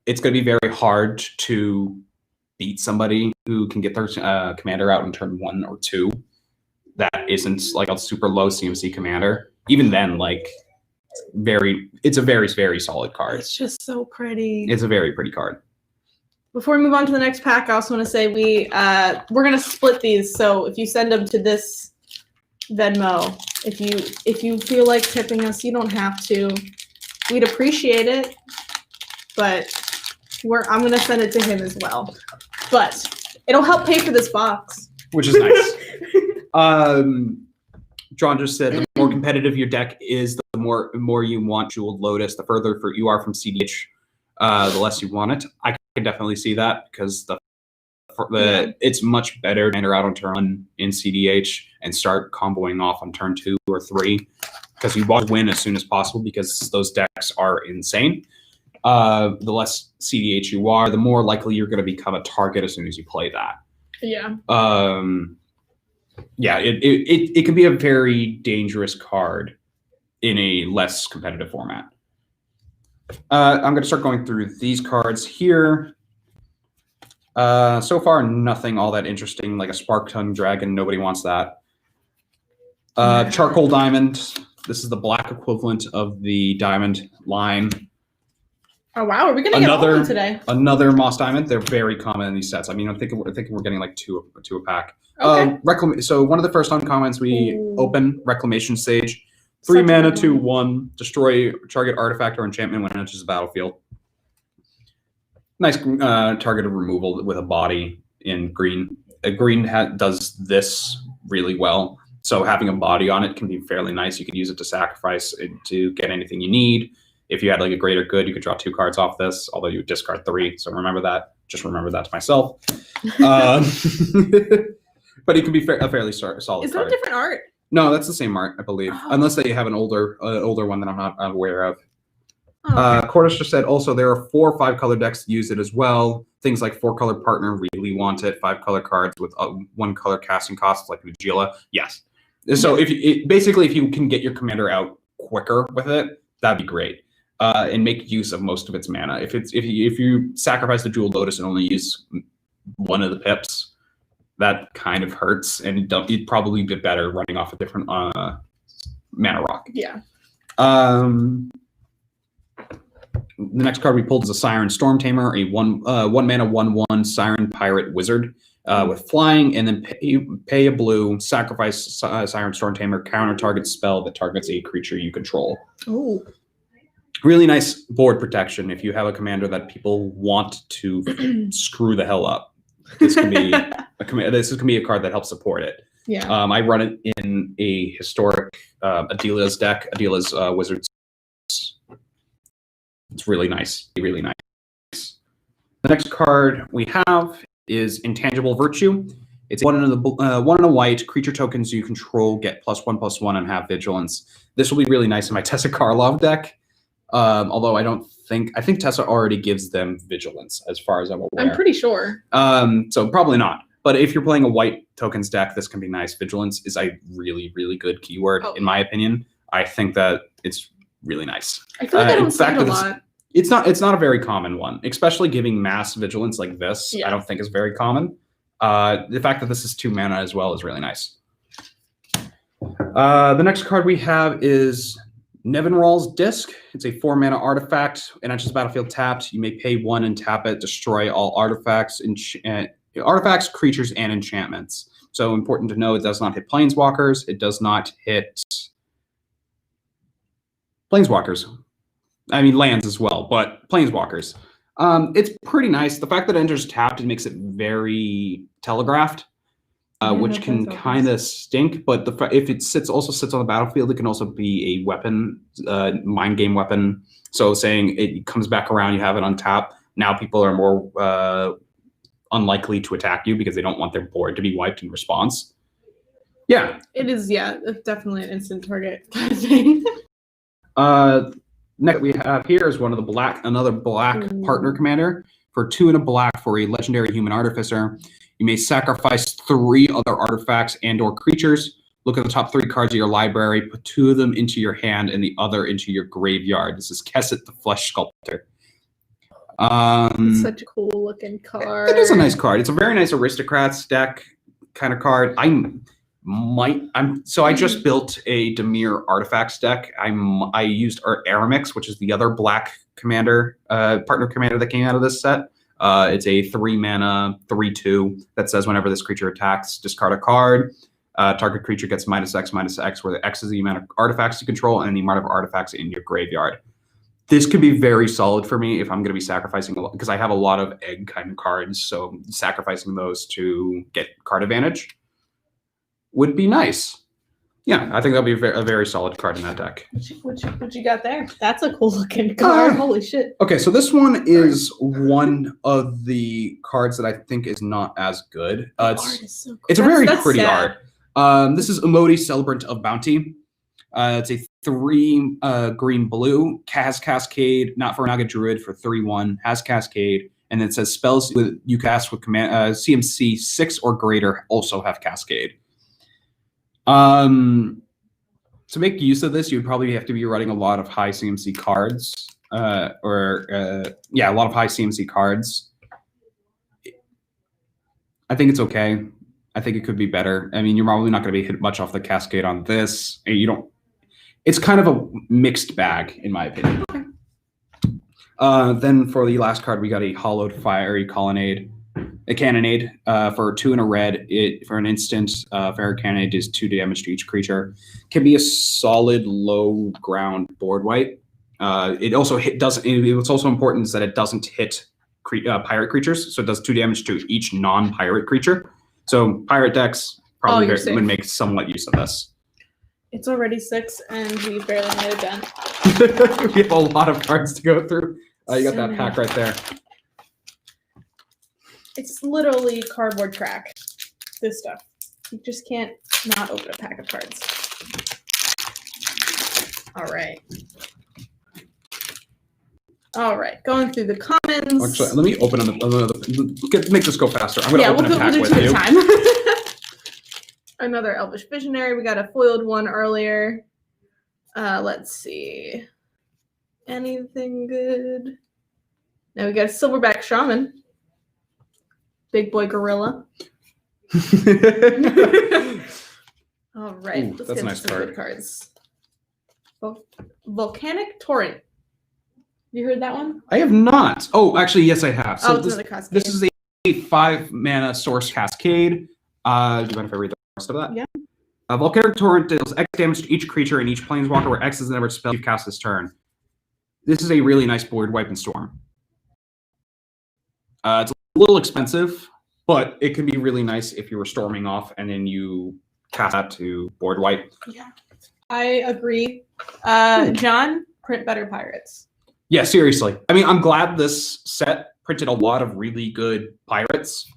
It's going to be very hard to beat somebody who can get their commander out in turn 1 or 2. That isn't like a super low CMC commander. Even then, like it's a very, very solid card. It's just so pretty. It's a very pretty card. Before we move on to the next pack, I also want to say we're gonna split these. So if you send them to this Venmo, if you feel like tipping us, you don't have to. We'd appreciate it, but I'm gonna send it to him as well. But it'll help pay for this box, which is nice. John just said the more competitive your deck is, the more you want Jeweled Lotus. The further you are from CDH, the less you want it. I can definitely see that, because it's much better to enter out on turn 1 in CDH and start comboing off on turn 2 or 3, because you want to win as soon as possible, because those decks are insane. The less CDH you are, the more likely you're going to become a target as soon as you play that. Yeah. It can be a very dangerous card in a less competitive format. I'm going to start going through these cards here. So far, nothing all that interesting, like a Spark Tongue Dragon. Nobody wants that. Charcoal Diamond. This is the black equivalent of the Diamond line. Oh wow, are we gonna get all of them today? Another Moss Diamond. They're very common in these sets. I mean, I'm thinking we're getting like two a pack. Okay. So one of the first uncommons we open, Reclamation Sage. 3 mana, 2/1. Destroy target artifact or enchantment when it enters the battlefield. Nice targeted removal with a body in green. Green does this really well. So having a body on it can be fairly nice. You could use it to sacrifice to get anything you need. If you had like a Greater Good, you could draw 2 cards off this, although you would discard 3. So remember that. Just remember that to myself. But it can be a fairly solid card. Is that a different art? No, that's the same art, I believe. Oh. Unless they have an older one that I'm not aware of. Oh, okay. Cortis just said also there are 4 5-color decks that use it as well. Things like 4-color Partner really want it. 5-color cards with 1-color casting costs like Vigila. Yes. So if you can get your commander out quicker with it, that'd be great. And make use of most of its mana. If you sacrifice the Jeweled Lotus and only use one of the pips, that kind of hurts, and you'd probably be better running off a different mana rock. Yeah. The next card we pulled is a Siren Storm Tamer, a 1 mana 1/1 Siren Pirate Wizard with flying, and then pay a blue, sacrifice Siren Storm Tamer, counter target spell that targets a creature you control. Ooh. Really nice board protection if you have a commander that people want to screw the hell up. This can be this can be a card that helps support it. Yeah. I run it in a historic Adela's deck, Adela's Wizards. It's really nice, really nice. The next card we have is Intangible Virtue. It's one in a white. Creature tokens you control get +1/+1 and have vigilance. This will be really nice in my Tessa Karlov deck. Although I think Tessa already gives them vigilance, as far as I'm aware. I'm pretty sure. So probably not. But if you're playing a white tokens deck, this can be nice. Vigilance is a really, really good keyword, in my opinion. I think that it's really nice. I feel like I don't see it a lot. It's not a very common one, especially giving mass vigilance like this. Yeah. I don't think is very common. The fact that this is 2 mana as well is really nice. The next card we have is Nevinral's Disc. It's a 4 mana artifact. It enters the battlefield tapped. You may pay 1 and tap it. Destroy all artifacts, creatures, and enchantments. So important to know, it does not hit planeswalkers. It does not hit planeswalkers. I mean lands as well, but planeswalkers. It's pretty nice. The fact that it enters tapped, it makes it very telegraphed. Which can kind of stink, but if it also sits on the battlefield, it can also be a weapon, mind game weapon. So saying it comes back around, you have it on tap. Now people are more unlikely to attack you because they don't want their board to be wiped in response. Yeah, it is. Yeah, it's definitely an instant target kind of thing. Next we have here is another black partner commander for 2 and a black for a legendary human artificer. You may sacrifice 3 other artifacts and/or creatures. Look at the top 3 cards of your library. Put 2 of them into your hand and the other into your graveyard. This is Kesset the Flesh Sculptor. It's such a cool looking card. It is a nice card. It's a very nice Aristocrats deck kind of card. I just built a Dimir Artifacts deck. I used Aramix, which is the other black commander, partner commander that came out of this set. It's a 3 mana 3/2 that says whenever this creature attacks, discard a card. Target creature gets -X/-X, where the X is the amount of artifacts you control and the amount of artifacts in your graveyard. This could be very solid for me if I'm going to be sacrificing a lot, because I have a lot of egg kind of cards. So sacrificing those to get card advantage would be nice. Yeah, I think that'll be a very solid card in that deck. What you got there? That's a cool looking card. Holy shit. Okay, so this one is one of the cards that I think is not as good. Art is so cool. It's a very pretty art. This is Emoti, Celebrant of Bounty. It's a 3 green blue, has Cascade, not for Naga Druid for 3/1, has Cascade, and it says spells you cast with command CMC 6 or greater also have Cascade. To make use of this, you would probably have to be running a lot of high CMC cards, a lot of high CMC cards. I think it's okay. I think it could be better. I mean, you're probably not going to be hit much off the Cascade on this. It's kind of a mixed bag, in my opinion. Then for the last card, we got a Hollowed Fiery Colonnade. A Cannonade for 2 and a red. For an instant, Fiery Cannonade does 2 damage to each creature. Can be a solid low ground board wipe. It also What's also important is that it doesn't hit pirate creatures, so it does 2 damage to each non-pirate creature. So pirate decks probably would make somewhat use of this. It's already 6, and we barely made a dent. We have a lot of cards to go through. You got that pack right there. It's literally cardboard crack, this stuff. You just can't not open a pack of cards. All right, going through the commons. Actually, let me open make this go faster. I'm going to open a pack with you. Time. Another Elvish Visionary. We got a foiled one earlier. Let's see. Anything good? Now we got a Silverback Shaman. Big boy gorilla. All right, let's get some good cards. Volcanic Torrent. You heard that one? I have not. Oh, actually, yes, I have. So it's another Cascade. This is a 5 mana source Cascade. Do you mind if I read the rest of that? Yeah. Volcanic Torrent deals X damage to each creature and each planeswalker where X is the number of spells you cast this turn. this is a really nice board wipe and storm. It's a little expensive, but it can be really nice if you were storming off and then you cast that to board wipe. Yeah, I agree. John, print better pirates. Yeah, seriously. I mean, I'm glad this set printed a lot of really good pirates.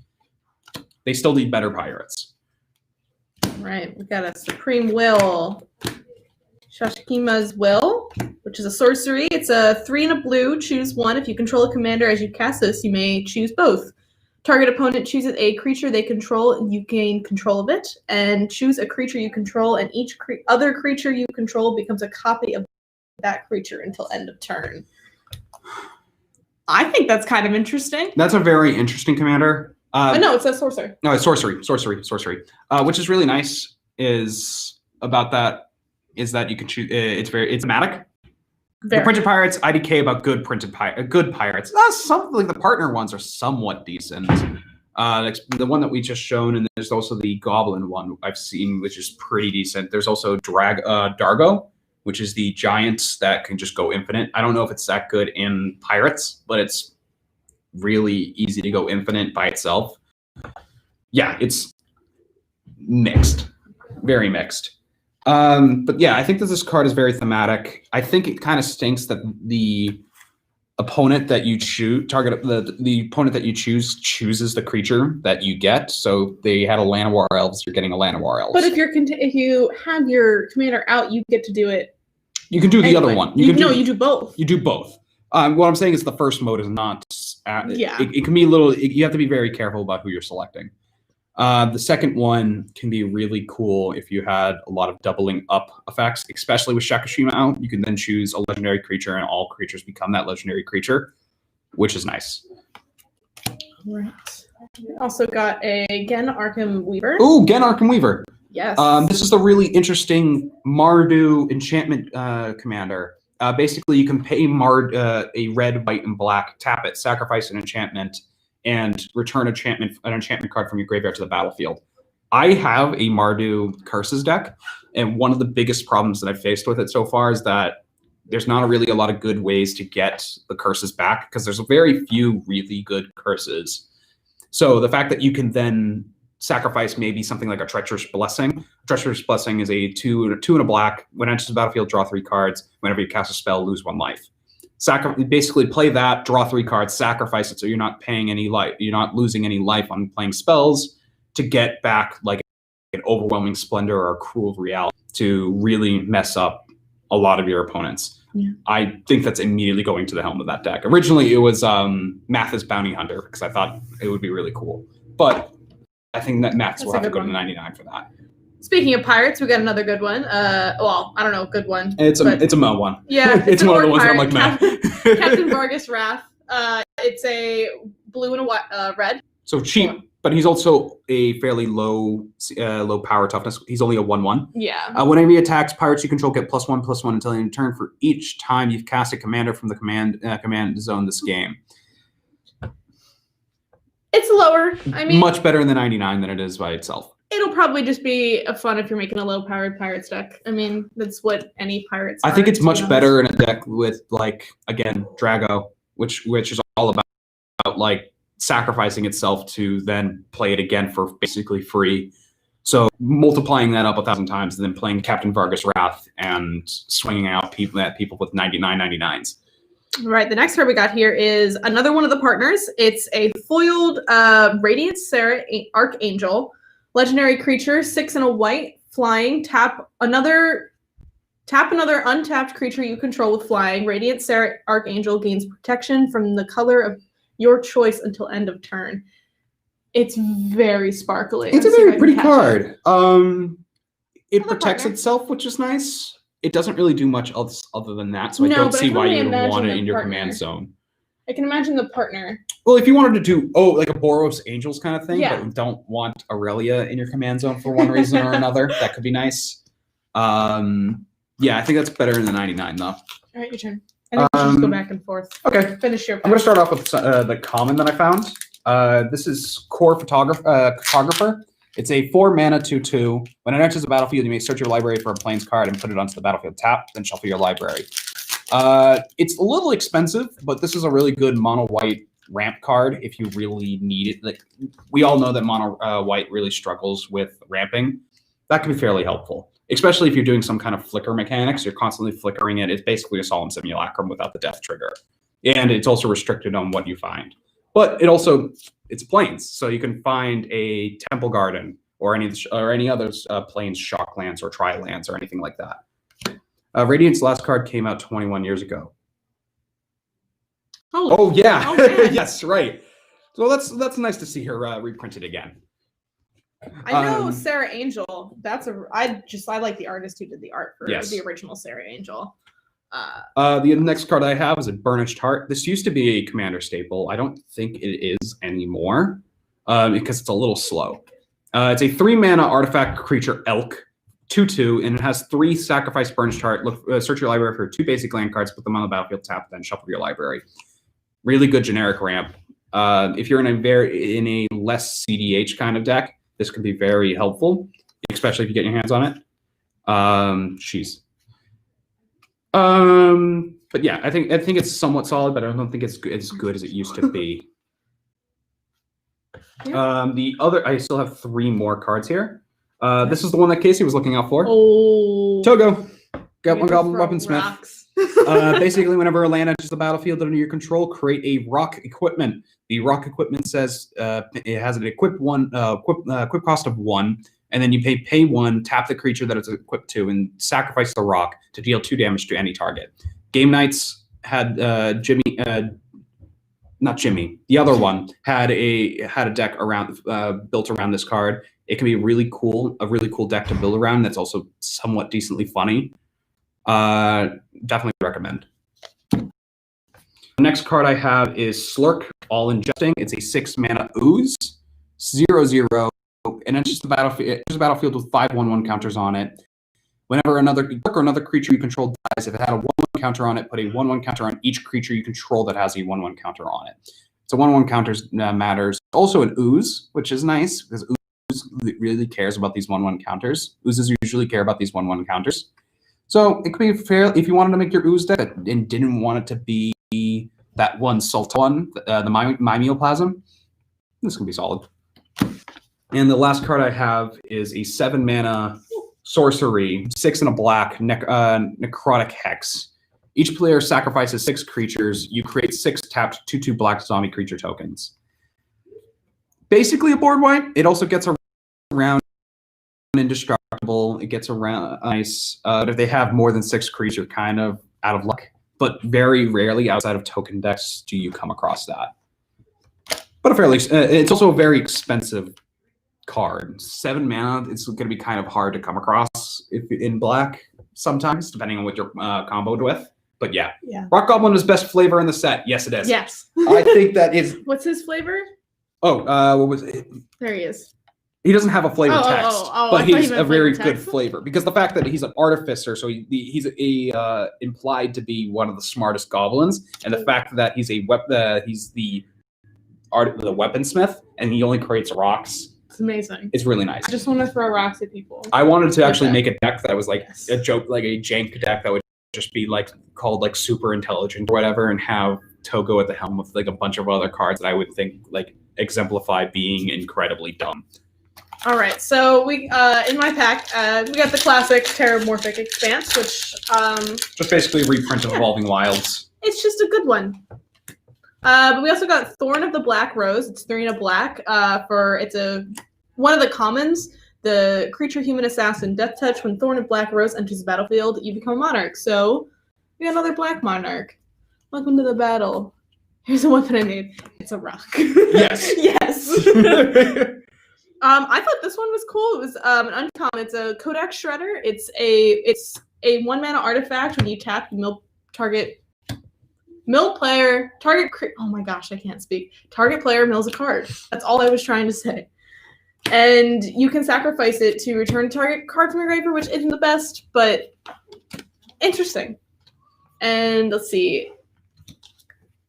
They still need better pirates. Right, we got a Supreme Will. Shashikima's Will, which is a sorcery. It's a 3 and a blue. Choose one. If you control a commander as you cast this, you may choose both. Target opponent chooses a creature they control, and you gain control of it. And choose a creature you control, and each other creature you control becomes a copy of that creature until end of turn. I think that's kind of interesting. That's a very interesting commander. No, it's a sorcerer. No, it's sorcery. Which is really nice about that is that you can choose. It's thematic. The printed pirates, IDK about good pirates. Something like the partner ones are somewhat decent. The one that we just shown, and there's also the goblin one I've seen, which is pretty decent. There's also Dargo, which is the giant that can just go infinite. I don't know if it's that good in pirates, but it's really easy to go infinite by itself. Yeah, it's mixed, very mixed. But yeah, I think that this card is very thematic. I think it kind of stinks that the opponent that you choose the opponent that you chooses the creature that you get. So they had a Llanowar Elves, you're getting a Llanowar Elves. But if you have your commander out, you get to do it. You can do the other one. You do both. You do both. What I'm saying is the first mode is not. Yeah. It can be a little. You have to be very careful about who you're selecting. The second one can be really cool if you had a lot of doubling up effects, especially with Shakashima out. You can then choose a legendary creature, and all creatures become that legendary creature, which is nice. Right. We also got a Gen Arkham Weaver. Ooh, Gen Arkham Weaver. Yes. This is the really interesting Mardu enchantment commander. Basically, you can pay a red, white, and black, tap it, sacrifice an enchantment, and return an enchantment card from your graveyard to the battlefield. I have a Mardu Curses deck, and one of the biggest problems that I've faced with it so far is that there's not really a lot of good ways to get the curses back, because there's very few really good curses. So the fact that you can then sacrifice maybe something like a Treacherous Blessing. Treacherous Blessing is a 2 and a black. When it enters the battlefield, draw 3 cards. Whenever you cast a spell, lose 1 life. Basically play that, draw 3 cards, sacrifice it, so you're not paying any life. You're not losing any life on playing spells to get back like an Overwhelming Splendor or a Cruel Reality to really mess up a lot of your opponents. Yeah. I think that's immediately going to the helm of that deck. Originally, it was Mathis Bounty Hunter, because I thought it would be really cool. But I think that Mathis will have to go to 99 for that. Speaking of pirates, we got another good one. Well, I don't know, good one. It's a Mo one. Yeah, it's one of the ones that I'm like, man. Captain Vargas Wrath. It's a blue and a white, red. So cheap, but he's also a fairly low power toughness. He's only a 1/1. Yeah. Whenever he attacks, pirates you control get +1/+1 until the end of turn for each time you've cast a commander from the command zone this game. It's lower. I mean, much better in the 99 than it is by itself. It'll probably just be fun if you're making a low-powered pirates deck. I mean, that's what any pirates. I think it's much better in a deck with, like, again, Drago, which is all about like sacrificing itself to then play it again for basically free. So multiplying that up 1,000 times and then playing Captain Vargas Wrath and swinging out people with 99/99s. Right, the next card we got here is another one of the partners. It's a foiled Radiant Serra Archangel, legendary creature, 6 and a white, flying. Tap another untapped creature you control with flying. Radiant Serra Archangel gains protection from the color of your choice until end of turn. It's very sparkly. It's a very pretty card. It protects itself, which is nice. It doesn't really do much else other than that, so I don't see why you would want it in your command zone. I can imagine the partner. Well, if you wanted to do, like a Boros Angels kind of thing, but you don't want Aurelia in your command zone for one reason or another, that could be nice. Yeah, I think that's better in the 99, though. All right, your turn. I think we should just go back and forth. Okay. Finish your part. I'm going to start off with the common that I found. This is Core Photographer. It's a 4-mana 2/2. When it enters the battlefield, you may search your library for a Plains card and put it onto the battlefield tap, then shuffle your library. It's a little expensive, but this is a really good mono white ramp card if you really need it. Like we all know that mono white really struggles with ramping. That can be fairly helpful, especially if you're doing some kind of flicker mechanics. You're constantly flickering it. It's basically a solemn simulacrum without the death trigger, and it's also restricted on what you find. But it's plains, so you can find a temple garden or any other plains shock lance or tri lance or anything like that. Radiant's last card came out 21 years ago. Oh yeah, yes, right. So that's nice to see her reprinted again. I know Sarah Angel. I like the artist who did the art for the original Sarah Angel. The next card I have is a Burnished Heart. This used to be a commander staple. I don't think it is anymore because it's a little slow. It's a 3-mana artifact creature elk. 2/2, and it has 3 sacrifice Burnished Heart. Search your library for 2 basic land cards, put them on the battlefield, tap, then shuffle your library. Really good generic ramp. If you're in a less CDH kind of deck, this could be very helpful, especially if you get your hands on it. But yeah, I think it's somewhat solid, but I don't think it's as good as it used to be. Yeah. I still have 3 more cards here. This is the one that Casey was looking out for. Oh, Togo. Got one Goblin Weaponsmith. Basically, whenever a land enters the battlefield under your control, create a rock equipment. The rock equipment says it has an equip cost of 1, and then you pay 1, tap the creature that it's equipped to, and sacrifice the rock to deal 2 damage to any target. Game Nights had not Jimmy. The other one had a deck built around this card. It can be a really cool deck to build around. That's also somewhat decently funny. Definitely recommend. The next card I have is Slurk, All Ingesting. It's a 6-mana ooze, 0/0, and enters the battlefield with 5 1/1 counters on it. Whenever another creature you control dies, if it had a 1/1 counter on it, put a 1/1 counter on each creature you control that has a 1/1 counter on it. So 1/1 counters matters. Also an ooze, which is nice because ooze really cares about these 1/1 counters. Oozes usually care about these 1/1 counters. So it could be fair if you wanted to make your ooze deck and didn't want it to be that one Sultan, the Mimeoplasm. This can be solid. And the last card I have is a 7-mana sorcery, 6 and a black, Necrotic Hex. Each player sacrifices 6 creatures. You create 6 tapped 2/2 black zombie creature tokens. Basically a board wipe. It also gets around indestructible. It gets around nice. If they have more than 6 creatures, you're kind of out of luck. But very rarely outside of token decks do you come across that. But it's also a very expensive card. 7 mana. It's going to be kind of hard to come across in black sometimes, depending on what you're comboed with. But yeah, Rock Goblin is best flavor in the set. Yes, it is. Yes. I think that is. What's his flavor? Oh, what was it? There he is. He doesn't have a flavor text, but he's a very good text. flavor because the fact that he's an artificer, so he's implied to be one of the smartest goblins, and the fact that he's the weaponsmith and he only creates rocks. It's amazing. It's really nice. I just want to throw rocks at people. I wanted to actually make a deck that was like a joke, like a jank deck that would just be like called like super intelligent or whatever, and have Togo at the helm with like a bunch of other cards that I would think like exemplify being incredibly dumb. All right, so we in my pack we got the classic Terramorphic Expanse, which just basically a reprint of Evolving Wilds. It's just a good one. But we also got Thorn of the Black Rose. It's 3 and a black. One of the commons. The creature human assassin Death Touch. When Thorn of Black Rose enters the battlefield, you become a monarch. So we got another black monarch. Welcome to the battle. Here's a weapon I made. It's a rock. Yes. Yes. I thought this one was cool. It was an uncommon. It's a Codex Shredder. It's a 1-mana artifact. When you tap, you oh my gosh, I can't speak. Target player mills a card. That's all I was trying to say. And you can sacrifice it to return target card from your graveyard, which isn't the best, but interesting. And let's see.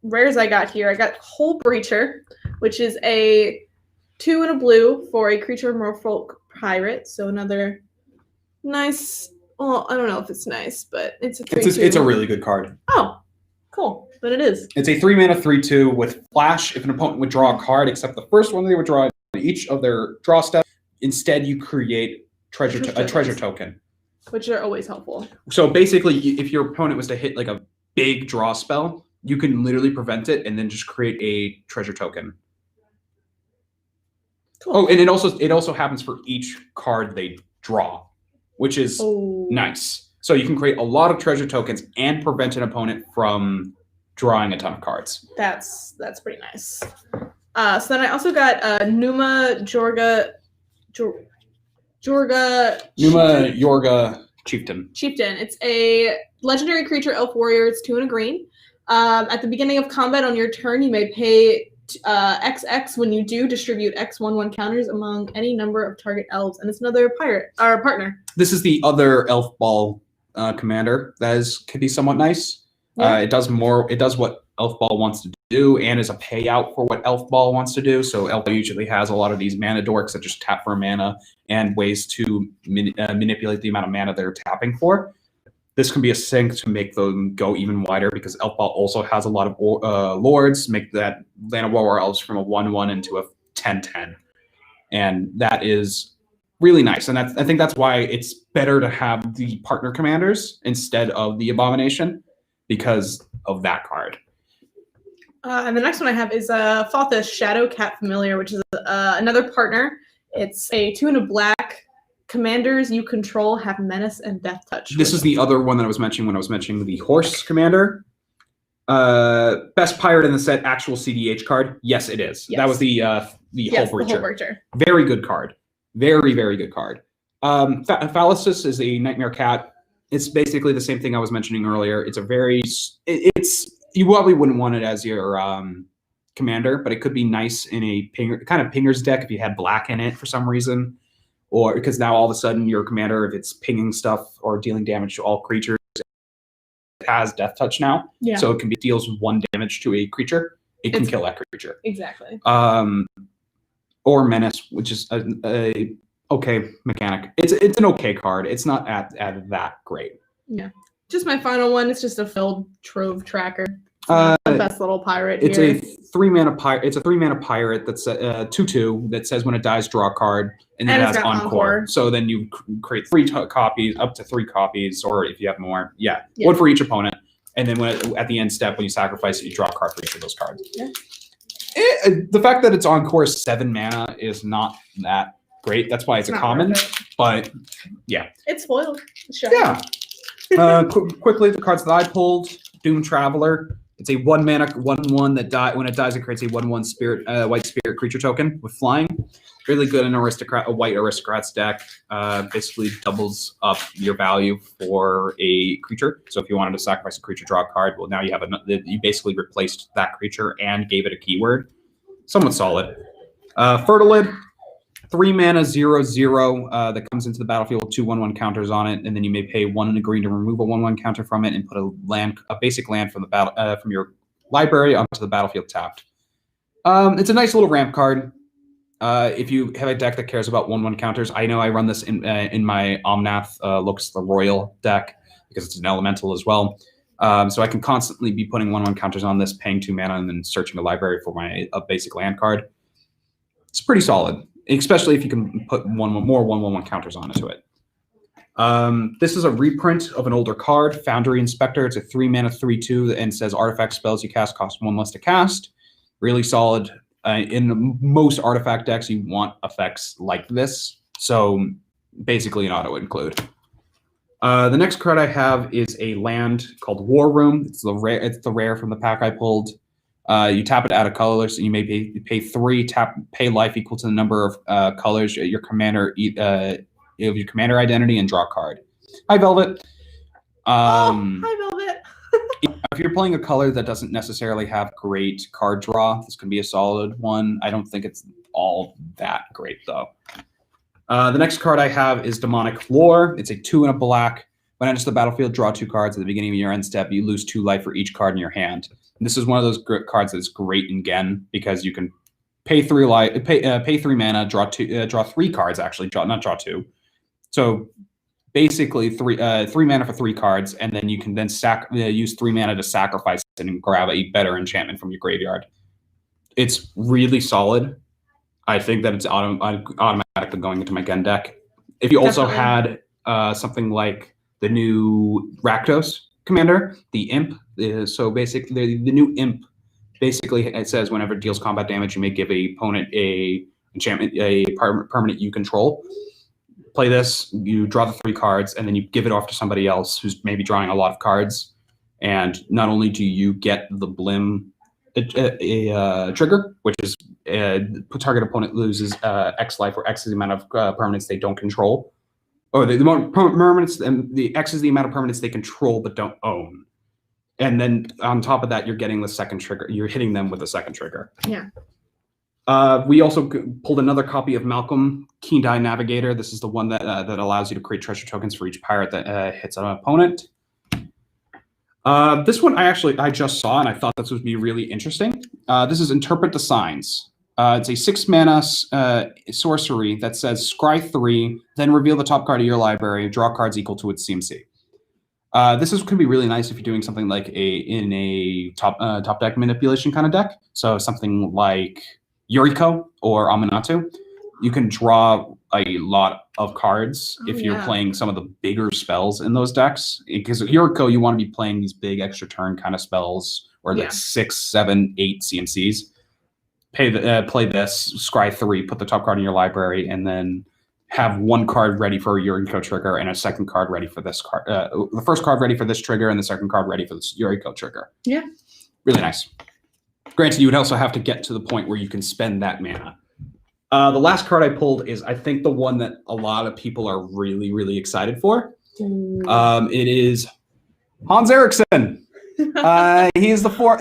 Rares I got here. I got Whole Breacher, which is a 2 and a blue for a creature merfolk pirate. So another nice Well, I don't know if it's nice, but it's a 3/2. It's a really good card. Oh, cool. But it is. It's a 3-mana 3/2 with flash. If an opponent would draw a card, except the first one they would draw each of their draw steps, instead you create a treasure token. Which are always helpful. So basically, if your opponent was to hit like a big draw spell, you can literally prevent it and then just create a treasure token. Cool. Oh, and it also happens for each card they draw, which is nice. So you can create a lot of treasure tokens and prevent an opponent from drawing a ton of cards. That's pretty nice. So then I also got Numa Jorga Chieftain. Chieftain. It's a legendary creature, elf warrior. It's 2 and a green. At the beginning of combat on your turn, you may pay XX. When you do, distribute X 1/1 counters among any number of target elves, and it's another partner. This is the other elf ball commander that can be somewhat nice. Yeah. It does what Elf Ball wants to do and is a payout for what Elf Ball wants to do. So Elf Ball usually has a lot of these mana dorks that just tap for a mana and ways to manipulate the amount of mana they're tapping for. This can be a sink to make them go even wider because Elf Ball also has a lot of lords, make that Land of War Elves from a 1/1 into a 10/10. And that is really nice. And I think that's why it's better to have the partner commanders instead of the Abomination because of that card. And the next one I have is Falthus Shadow Cat Familiar, which is another partner. It's a 2 and a black. Commanders you control have menace and death touch. This is the other one that I was mentioning when I was mentioning the horse commander. Best pirate in the set, actual CDH card. Yes, it is. Yes. That was the Hull Breacher. Very good card. Very, very good card. Phallusus is a nightmare cat. It's basically the same thing I was mentioning earlier. It's you probably wouldn't want it as your commander, but it could be nice in a pinger's deck if you had black in it for some reason. Or because now all of a sudden your commander, if it's pinging stuff or dealing damage to all creatures, it has death touch now. Yeah. So it can deals 1 damage to a creature. It can kill that creature. Exactly. Or menace, which is a okay mechanic. It's an okay card. It's not at that great. Yeah. Just my final one. It's just a filled trove tracker. The best little pirate. It's a 3-mana pirate. It's a 3-mana pirate that's 2/2 that says when it dies, draw a card, and then it has Encore. So then you create 3 copies, up to 3 copies, or if you have more, one for each opponent. And then at the end step, when you sacrifice it, you draw a card for each of those cards. Yeah. The fact that it's Encore 7 mana is not that great. That's why it's a common. But yeah, it's foiled. Yeah. Quickly, the cards that I pulled: Doom Traveler. It's a 1-mana 1/1 that when it dies, it creates a 1/1 white spirit creature token with flying. Really good in a white aristocrats deck. Basically doubles up your value for a creature. So if you wanted to sacrifice a creature, draw a card. Well, now you have you basically replaced that creature and gave it a keyword. Somewhat solid. Fertilid. 3-mana 0/0 that comes into the battlefield with 2 1/1 counters on it, and then you may pay 1 and a green to remove a 1/1 counter from it and put a basic land from the from your library onto the battlefield tapped. It's a nice little ramp card. If you have a deck that cares about 1/1 counters, I know I run this in my Omnath Locust the Royal deck because it's an elemental as well. So I can constantly be putting 1/1 counters on this, paying 2 mana, and then searching the library for a basic land card. It's pretty solid. Especially if you can put more 1/1 counters onto it. This is a reprint of an older card, Foundry Inspector. It's a 3-mana 3/2 and says artifact spells you cast cost 1 less to cast. Really solid. In most artifact decks, you want effects like this. So basically an auto include. The next card I have is a land called War Room. It's the rare from the pack I pulled. You tap it out of colors, and you may pay 3, pay life equal to the number of colors your commander your commander identity, and draw a card. Hi, Velvet. Hi, Velvet. If you're playing a color that doesn't necessarily have great card draw, this can be a solid one. I don't think it's all that great, though. The next card I have is Demonic Lore. It's a 2 and a black. When it enters the battlefield, draw 2 cards. At the beginning of your end step, you lose 2 life for each card in your hand. And this is one of those cards that's great in Gen because you can pay 3 life, pay 3 mana, draw 3 cards actually, not draw 2. So basically three mana for 3 cards, and then you can then use 3 mana to sacrifice it and grab a better enchantment from your graveyard. It's really solid. I think that it's automatically going into my gun deck. If you also had something like the new Rakdos commander, the Imp, so basically the new Imp, basically it says whenever it deals combat damage, you may give a opponent a enchantment, a permanent you control. Play this, you draw the 3 cards, and then you give it off to somebody else who's maybe drawing a lot of cards. And not only do you get the Blim trigger, which is target opponent loses X life, or X is the amount of permanents they don't control. Or the permanents, and the X is the amount of permanents they control but don't own. And then on top of that, you're getting the second trigger. You're hitting them with a second trigger. Yeah. We also pulled another copy of Malcolm, Keen Eye Navigator. This is the one that that allows you to create treasure tokens for each pirate that hits an opponent. This one I just saw, and I thought this would be really interesting. This is Interpret the Signs. It's a 6 mana sorcery that says scry 3, then reveal the top card of your library, draw cards equal to its CMC. This could be really nice if you're doing something like in a top deck manipulation kind of deck. So something like Yuriko or Aminatou. You can draw a lot of cards if you're playing some of the bigger spells in those decks. Because Yuriko, you want to be playing these big extra turn kind of spells, or like 6, 7, 8 CMCs. Play this, scry 3, put the top card in your library, and then have 1 card ready for a Yuriko trigger and a second card ready for this card. The first card ready for this trigger and the second card ready for this Yuriko trigger. Yeah. Really nice. Granted, you would also have to get to the point where you can spend that mana. The last card I pulled is, I think, the one that a lot of people are really, really excited for. It is Hans Eriksson. He is the 4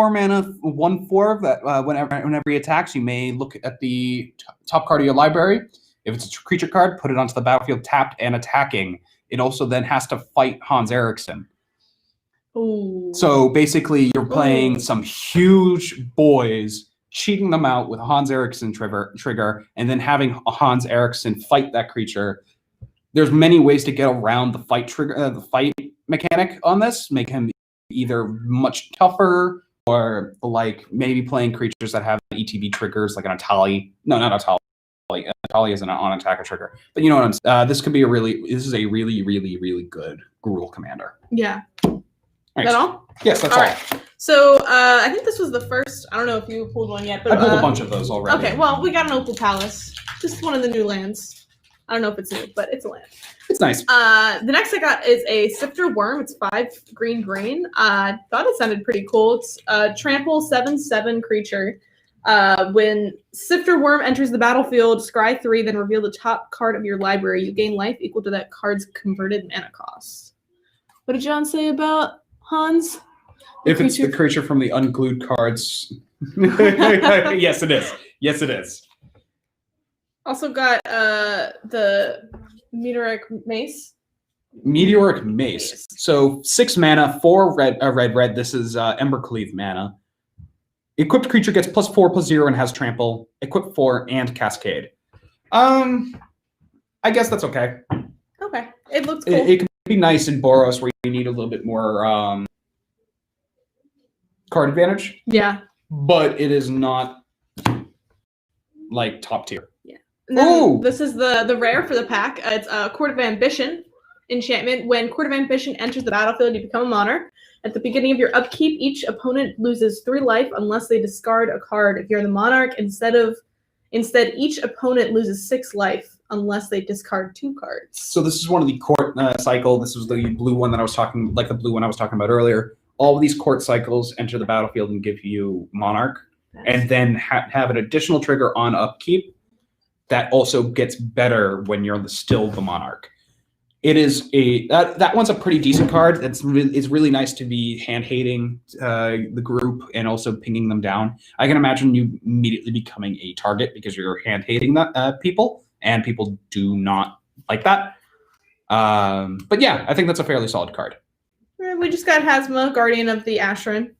mana 1/4 that whenever he attacks, you may look at the top card of your library. If it's a creature card, put it onto the battlefield tapped and attacking. It also then has to fight Hans Eriksson. Ooh. So basically, you're playing some huge boys, cheating them out with a Hans Eriksson trigger, and then having Hans Eriksson fight that creature. There's many ways to get around the fight trigger, the fight mechanic on this. Make him either much tougher, or like maybe playing creatures that have ETB triggers, like an Atali. No, not Atali. Like Atali is an on-attacker trigger, but you know what I'm saying. This is a really, really, really good Gruul commander. Yeah. Right. Is that all? Yes, that's all. Right. So I think this was the first. I don't know if you pulled one yet, but I pulled a bunch of those already. Okay, well, we got an Opal Palace. Just one of the new lands. I don't know if it's new, but it's a land. It's nice. The next I got is a Sifter Worm. It's 5 green. I thought it sounded pretty cool. It's a trample 7/7 creature. When Sifter Worm enters the battlefield, scry 3, then reveal the top card of your library. You gain life equal to that card's converted mana cost. What did John say about Hans? If it's the creature from the unglued cards. Yes, it is. Yes, it is. Also got the Meteoric Mace. Meteoric Mace. So 6 mana, 4 red. This is Embercleave mana. Equipped creature gets +4/+0 and has trample. Equip 4 and Cascade. I guess that's okay. Okay, it looks cool. It can be nice in Boros where you need a little bit more card advantage. Yeah. But it is not like top tier. Yeah. Oh, this is the rare for the pack. It's a Court of Ambition enchantment. When Court of Ambition enters the battlefield, you become a monarch. At the beginning of your upkeep, each opponent loses 3 life unless they discard a card. If you're the monarch, instead, each opponent loses 6 life unless they discard 2 cards. So this is one of the court cycle. This was the blue one that I was talking, like the blue one I was talking about earlier. All of these court cycles enter the battlefield and give you monarch, and then have an additional trigger on upkeep that also gets better when you're still the monarch. It is that one's a pretty decent card. It's really nice to be hand-hating the group and also pinging them down. I can imagine you immediately becoming a target because you're hand-hating people, and people do not like that. But yeah, I think that's a fairly solid card. We just got Hazma, Guardian of the Ashran.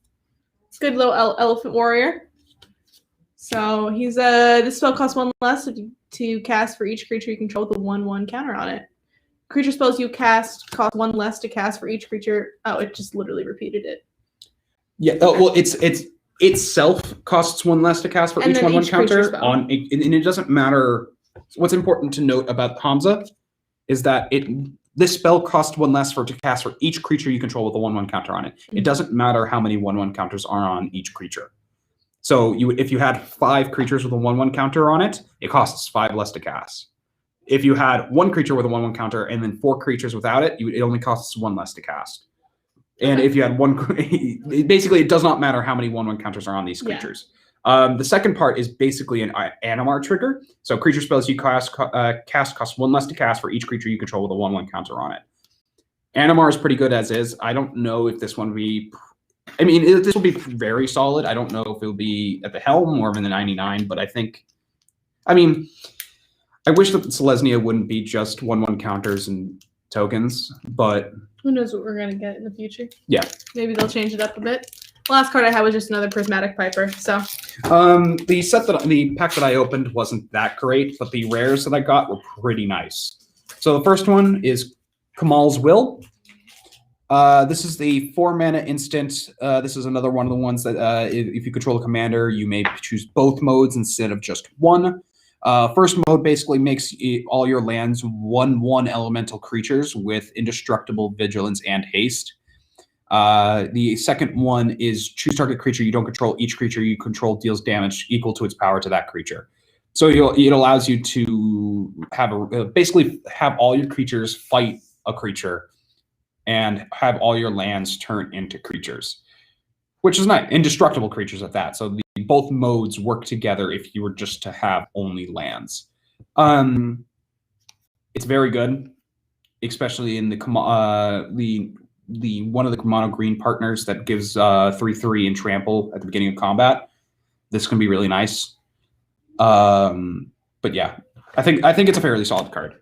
Good little elephant warrior. So he's this spell costs 1 less to cast for each creature you control with a 1/1 counter on it. Creature spells you cast cost 1 less to cast for each creature. Oh, it just literally repeated it. Yeah. Oh, well, it's itself costs 1 less to cast for And each then 1/1 each creature counter spell. and it doesn't matter. What's important to note about Hamza is that this spell costs 1 less to cast for each creature you control with a 1/1 counter on it. It doesn't matter how many 1/1 counters are on each creature. So if you had 5 creatures with a 1/1 counter on it, it costs 5 less to cast. If you had 1 creature with a 1/1 counter and then 4 creatures without it, it only costs 1 less to cast. And if you had 1, basically it does not matter how many 1/1 counters are on these creatures. The second part is basically an Animar trigger. So creature spells you cast cost 1 less to cast for each creature you control with a 1/1 counter on it. Animar is pretty good as is. I don't know if this one would be. I mean, this will be very solid. I don't know if it'll be at the helm or in the 99, but I think. I mean. I wish that the Selesnya wouldn't be just 1/1 counters and tokens, but who knows what we're gonna get in the future? Yeah, maybe they'll change it up a bit. Last card I had was just another Prismatic Piper. So, the pack that I opened wasn't that great, but the rares that I got were pretty nice. So the first one is Kamal's Will. This is the 4-mana instant. This is another one of the ones that if you control a commander, you may choose both modes instead of just one. First mode basically makes all your lands 1/1 elemental creatures with indestructible vigilance and haste. The second one is choose target creature you don't control. Each creature you control deals damage equal to its power to that creature. So it allows you to have basically have all your creatures fight a creature and have all your lands turn into creatures, which is nice. Indestructible creatures at that. So both modes work together if you were just to have only lands. It's very good, especially in the one of the mono green partners that gives 3/3 and trample at the beginning of combat. This can be really nice. But yeah, I think it's a fairly solid card.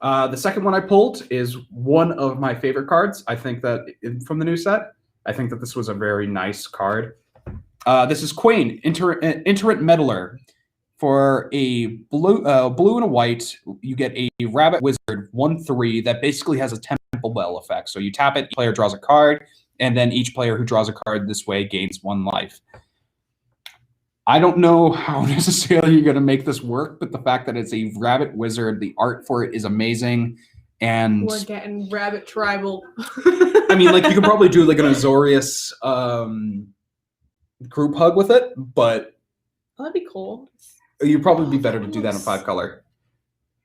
The second one I pulled is one of my favorite cards. I think that from the new set, I think that this was a very nice card. This is Quain, Iterant Meddler. For a blue and a white, you get a Rabbit Wizard 1/3 that basically has a Temple Bell effect. So you tap it, each player draws a card, and then each player who draws a card this way gains 1 life. I don't know how necessarily you're going to make this work, but the fact that it's a Rabbit Wizard, the art for it is amazing. And we're getting Rabbit Tribal. I mean, like, you could probably do like an Azorius group hug with it, but oh, that'd be cool. You'd probably be better to do that in 5-color.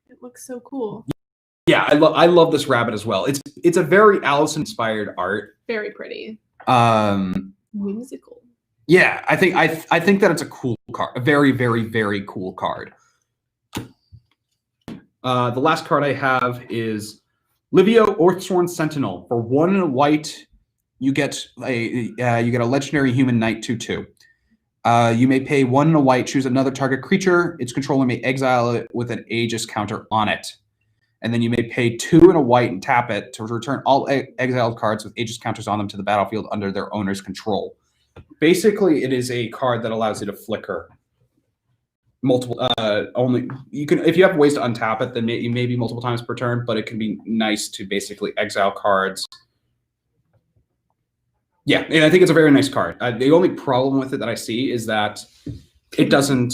It looks so cool. Yeah, I love this rabbit as well. It's a very Alice-inspired art. Very pretty. Whimsical. Yeah, I think that it's a cool card. A very, very, very cool card. The last card I have is Livio Earthsworn Sentinel. For 1 and a white, you get a legendary human knight 2/2. You may pay 1 and a white, choose another target creature. Its controller may exile it with an Aegis counter on it. And then you may pay 2 and a white and tap it to return all exiled cards with Aegis counters on them to the battlefield under their owner's control. Basically, it is a card that allows you to flicker multiple. Only you can, if you have ways to untap it, then maybe multiple times per turn. But it can be nice to basically exile cards. Yeah, and I think it's a very nice card. The only problem with it that I see is that it doesn't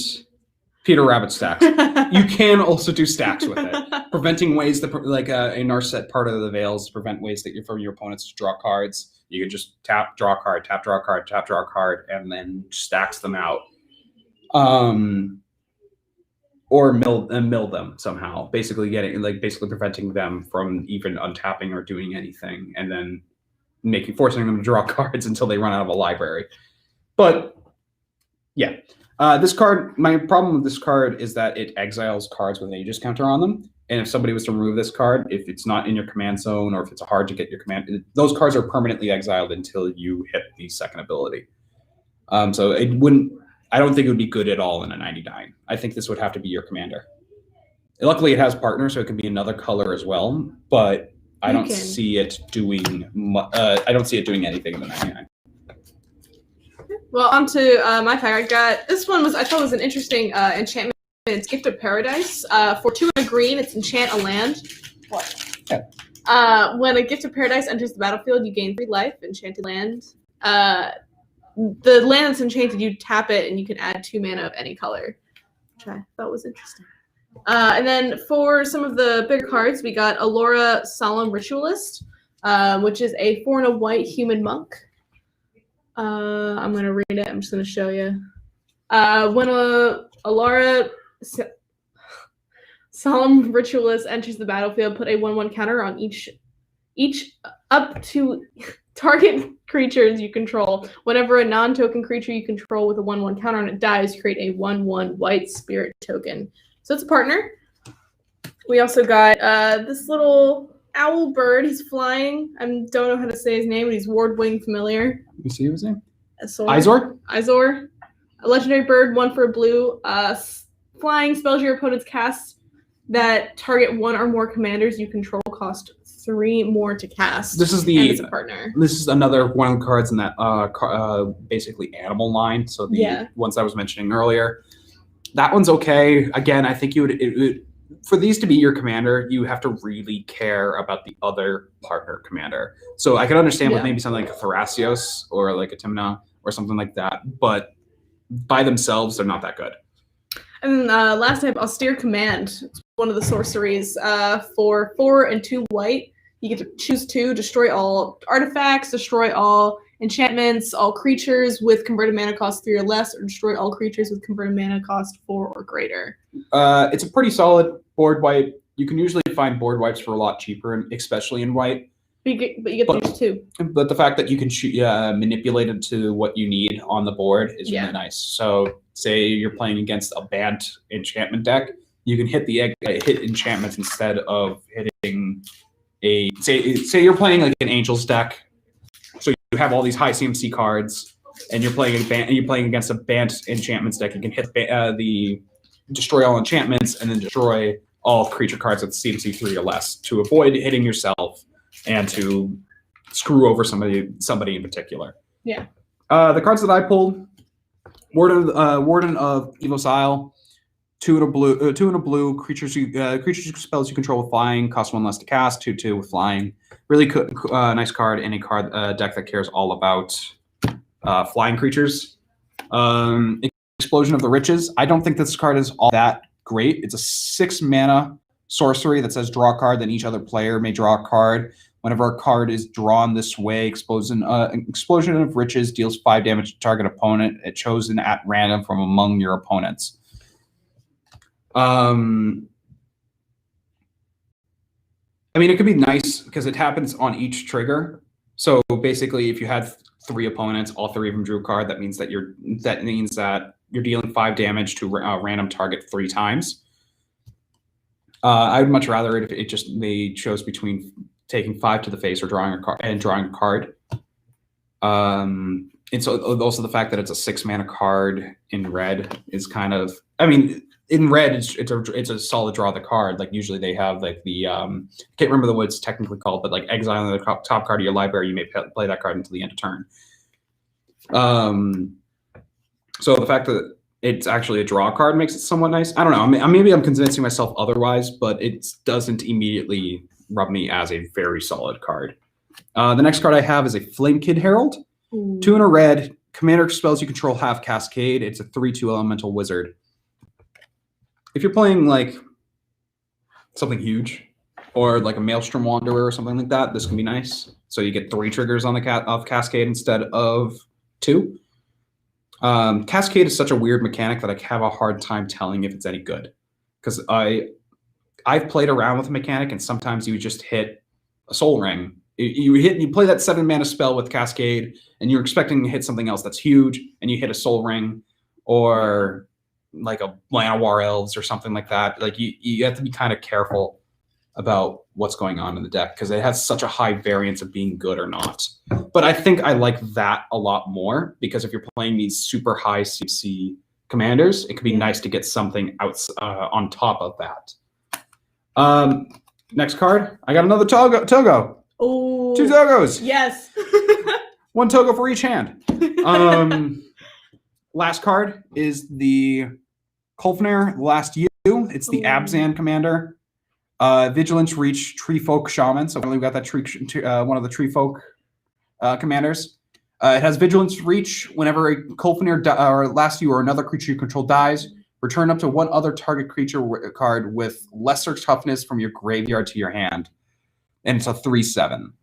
Peter Rabbit stacks. You can also do stacks with it, preventing ways that, like in our set, part of the veils prevent ways that from your opponents to draw cards. You could just tap, draw a card, tap, draw a card, tap, draw a card, and then stacks them out, or mill them somehow. Basically preventing them from even untapping or doing anything, and then forcing them to draw cards until they run out of a library. But yeah, this card. My problem with this card is that it exiles cards with an Aegis counter on them. And if somebody was to remove this card, if it's not in your command zone or if it's hard to get your command, those cards are permanently exiled until you hit the second ability. So it wouldn't. I don't think it would be good at all in a 99. I think this would have to be your commander. Luckily, it has partner, so it can be another color as well. But I don't see it doing. I don't see it doing anything in the 99. Well, on to my pack. I got this one. I thought was an interesting enchantment. It's Gift of Paradise. For 2 and a green, it's enchant a land. What? When a Gift of Paradise enters the battlefield, you gain 3 life. Enchanted land. The land that's enchanted, you tap it, and you can add 2 mana of any color, which I thought was interesting. And then for some of the bigger cards, we got Alora Solemn Ritualist, which is a 4 and a white human monk. I'm going to read it. I'm just going to show you. When Alora Solemn Ritualist enters the battlefield, put a 1/1 counter on each up to target creatures you control. Whenever a non-token creature you control with a 1/1 counter on it dies, create a 1/1 white spirit token. So it's a partner. We also got this little owl bird. He's flying. I don't know how to say his name, but he's Ward Wing Familiar. You see his name? Izor. Izor. A legendary bird, 1 for a blue. Flying spells your opponents cast that target 1 or more commanders you control cost 3 more to cast. This is and it's a partner. This is another one of the cards in that basically animal line. So the ones I was mentioning earlier. That one's okay. Again, I think for these to be your commander, you have to really care about the other partner commander. So I can understand with maybe something like a Thrasios or like a Timna or something like that, but by themselves, they're not that good. And then last I have Austere Command. It's one of the sorceries for 4 and 2 white. You get to choose 2, destroy all artifacts, destroy all enchantments, all creatures with converted mana cost 3 or less, or destroy all creatures with converted mana cost 4 or greater. It's a pretty solid board wipe. You can usually find board wipes for a lot cheaper, especially in white. But you get to choose 2. But the fact that you can manipulate it to what you need on the board is really nice. So say you're playing against a Bant enchantment deck, you can hit hit enchantments instead of hitting a say you're playing like an Angels deck. So you have all these high CMC cards, and you're playing against a Bant enchantments deck. You can hit the destroy all enchantments and then destroy all creature cards with CMC 3 or less to avoid hitting yourself and to screw over somebody in particular. Yeah. The cards that I pulled: Warden of Evo's Isle, 2 and a blue. Creatures spells you control with flying cost 1 less to cast. 2/2 with flying. Really nice card in a card deck that cares all about flying creatures. Explosion of the Riches. I don't think this card is all that great. It's a 6 mana sorcery that says draw a card, then each other player may draw a card. Whenever a card is drawn this way, Explosion of Riches deals 5 damage to target opponent. It's chosen at random from among your opponents. I mean, it could be nice because it happens on each trigger. So basically, if you had 3 opponents, all 3 of them drew a card. That means that you're dealing 5 damage to a random target 3 times. I would much rather it if they chose between taking 5 to the face or drawing a card. And so also the fact that it's a 6 mana card in red is kind of, I mean, in red it's a solid draw of the card. Like usually they have like the I can't remember what it's technically called, but like exile the top card of your library, you may play that card until the end of turn. So the fact that it's actually a draw card makes it somewhat nice. I don't know. Maybe I'm convincing myself otherwise, but it doesn't immediately rub me as a very solid card. The next card I have is a Flame Kid Herald. 2 and a red. Commander spells you control have Cascade. It's a 3/2 elemental wizard. If you're playing like something huge or like a Maelstrom Wanderer or something like that, this can be nice. So you get 3 triggers on the of Cascade instead of 2. Cascade is such a weird mechanic that I have a hard time telling if it's any good, because I've played around with a mechanic and sometimes you just hit a Soul Ring. You play that 7 mana spell with Cascade and you're expecting to hit something else that's huge, and you hit a Soul Ring or like a Llanowar Elves or something like that. Like you have to be kind of careful about what's going on in the deck because it has such a high variance of being good or not. But I think I like that a lot more because if you're playing these super high CC commanders, it could be nice to get something on top of that. Next card, I got another Togo. Oh, 2 Togos. Yes. 1 Togo for each hand. Last card is the Kolfnir Last You. It's the Abzan commander. Vigilance Reach Tree Folk Shaman. So we've got that one of the Tree Folk commanders. It has Vigilance Reach. Whenever a Kolfenir or last you or another creature you control dies, return up to one other target creature card with lesser toughness from your graveyard to your hand. And it's a 3/7.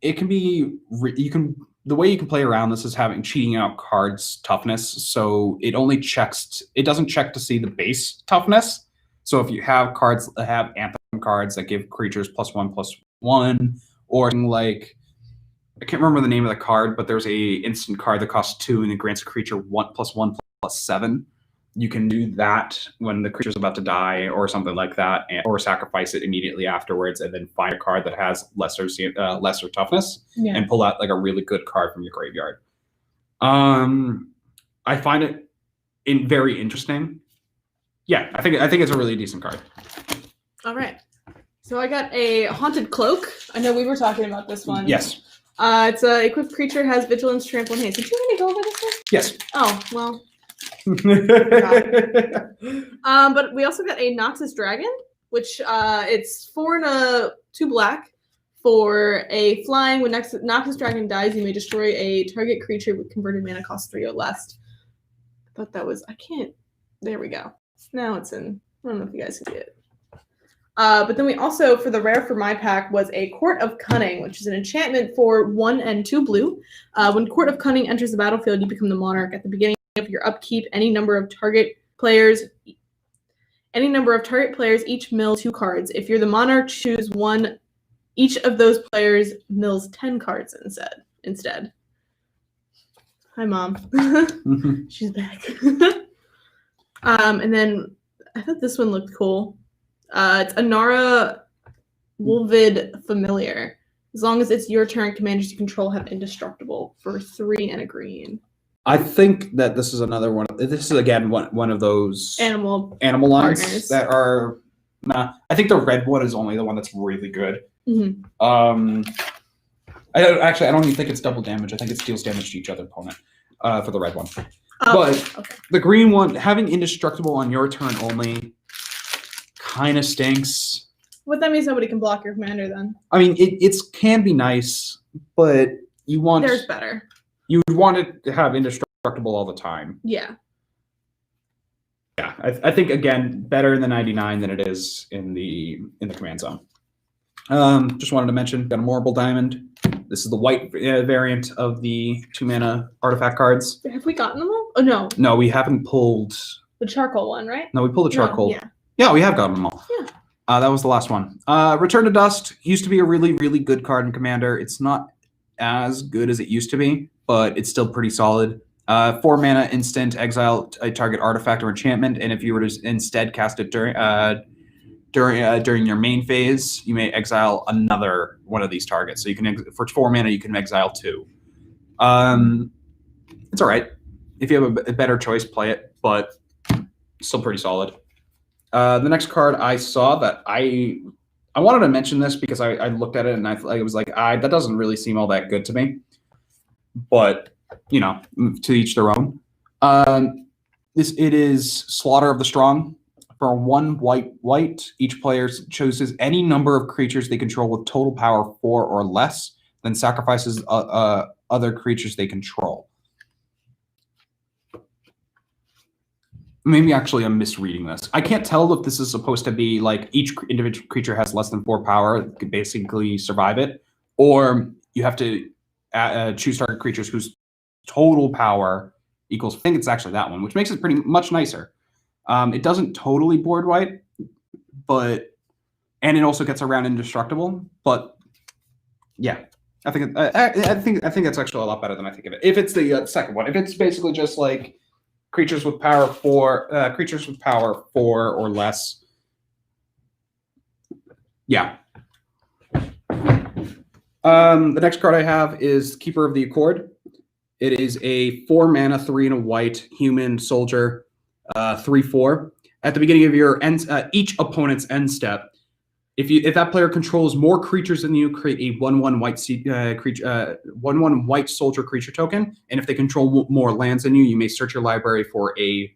It can be the way you can play around this is having cheating out cards toughness. So it doesn't check to see the base toughness. So if you have cards that have Anthem cards that give creatures +1/+1, or like, I can't remember the name of the card, but there's a instant card that costs 2 and it grants a creature +1/+7. You can do that when the creature's about to die or something like that, or sacrifice it immediately afterwards and then find a card that has lesser toughness and pull out like a really good card from your graveyard. I find it very interesting. Yeah, I think it's a really decent card. All right. So I got a Haunted Cloak. I know we were talking about this one. Yes. It's a equipped creature, has Vigilance, Trample, and Haste. Did you already go over this one? Yes. Oh, well. But we also got a Noxus Dragon, which it's 4 and 2 black for a flying. When Noxus Dragon dies, you may destroy a target creature with converted mana cost 3 or less. I thought that was, there we go. Now it's in. I don't know if you guys can see it. But then we also, for the rare for my pack, was a Court of Cunning, which is an enchantment for 1 and 2 blue. When Court of Cunning enters the battlefield, you become the monarch. At the beginning of your upkeep, any number of target players each mill 2 cards. If you're the monarch, choose one. Each of those players mills 10 cards instead. Hi, Mom. She's back. And then I thought this one looked cool. It's Anara Wolvid Familiar. As long as it's your turn, commanders you control have indestructible for 3 and a green. I think that this is another one. This is again one of those animal lines partners that are. Nah, I think the red one is only the one that's really good. Mm-hmm. I don't even think it's double damage. I think it deals damage to each other opponent for the red one. But the green one, having indestructible on your turn only, kind of stinks. What that means, nobody can block your commander then. I mean, it can be nice, but you want there's better. You would want it to have indestructible all the time. Yeah. Yeah, I think again better in the 99 than it is in the command zone. Just wanted to mention, got a Marble Diamond. This is the white variant of the 2-mana artifact cards. Have we gotten them all? Oh no. No, we haven't pulled the charcoal one, right? No, we pulled the charcoal. No, yeah, we have gotten them all. Yeah. That was the last one. Return to Dust used to be a really, really good card in Commander. It's not as good as it used to be, but it's still pretty solid. 4 mana instant, exile a target artifact or enchantment, and if you were to instead cast it during your main phase, you may exile another one of these targets. So you can for 4 mana you can exile 2. It's all right. If you have a better choice, play it, but still pretty solid. The next card I saw that I wanted to mention this because I looked at it and I was like, that doesn't really seem all that good to me. But you know, to each their own. It is Slaughter of the Strong. For 1 white, each player chooses any number of creatures they control with total power 4 or less, then sacrifices other creatures they control. Maybe actually I'm misreading this. I can't tell if this is supposed to be like each individual creature has less than 4 power, could basically survive it, or you have to choose target creatures whose total power equals, I think it's actually that one, which makes it pretty much nicer. It doesn't totally board white, and it also gets around indestructible. But yeah, I think that's actually a lot better than I think of it. If it's the second one, if it's basically just like creatures with power 4 or less, yeah. The next card I have is Keeper of the Accord. It is a 4 mana, 3 and a white human soldier, 3/4. At the beginning of your each opponent's end step, if that player controls more creatures than you, create a 1/1 white creature, 1/1 white soldier creature token. And if they control more lands than you, you may search your library for a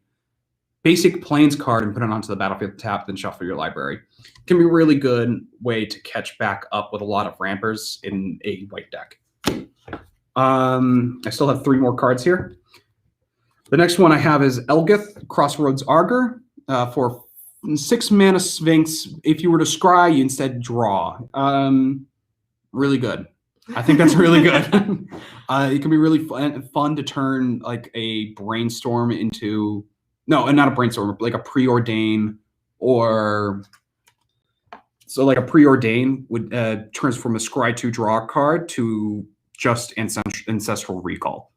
basic plains card and put it onto the battlefield tap, then shuffle your library. It can be a really good way to catch back up with a lot of rampers in a white deck. I still have 3 more cards here. The next one I have is Elgith, Crossroads Augur, for 6 mana Sphinx. If you were to scry, you instead draw. Really good. I think that's really good. It can be really fun to turn like a brainstorm into not a brainstorm, like a preordain, or so like a preordain would turns from a scry 2 draw card to just ancestral recall.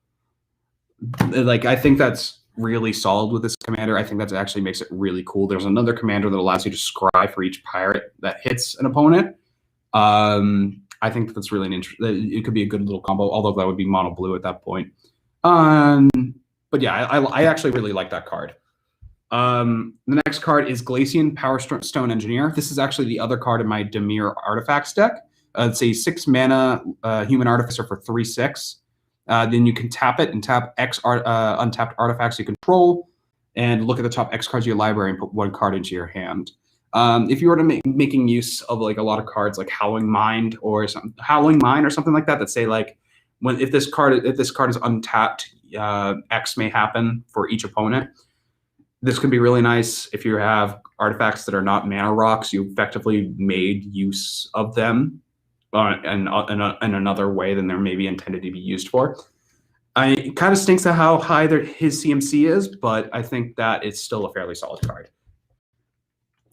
Like, I think that's really solid with this commander. I think that actually makes it really cool. There's another commander that allows you to scry for each pirate that hits an opponent. I think that's really it could be a good little combo, although that would be mono blue at that point. But yeah, I actually really like that card. The next card is Glacian Power Stone Engineer. This is actually the other card in my Dimir Artifacts deck. It's a 6 mana Human Artificer for 3/6. Then you can tap it and tap X untapped artifacts you control, and look at the top X cards of your library and put 1 card into your hand. If you were to making use of like a lot of cards like Howling Mine or something like that, that say like if this card is untapped, X may happen for each opponent. This can be really nice if you have artifacts that are not mana rocks. You effectively made use of them in another way than they're maybe intended to be used for. It kind of stinks at how high his CMC is, but I think that it's still a fairly solid card.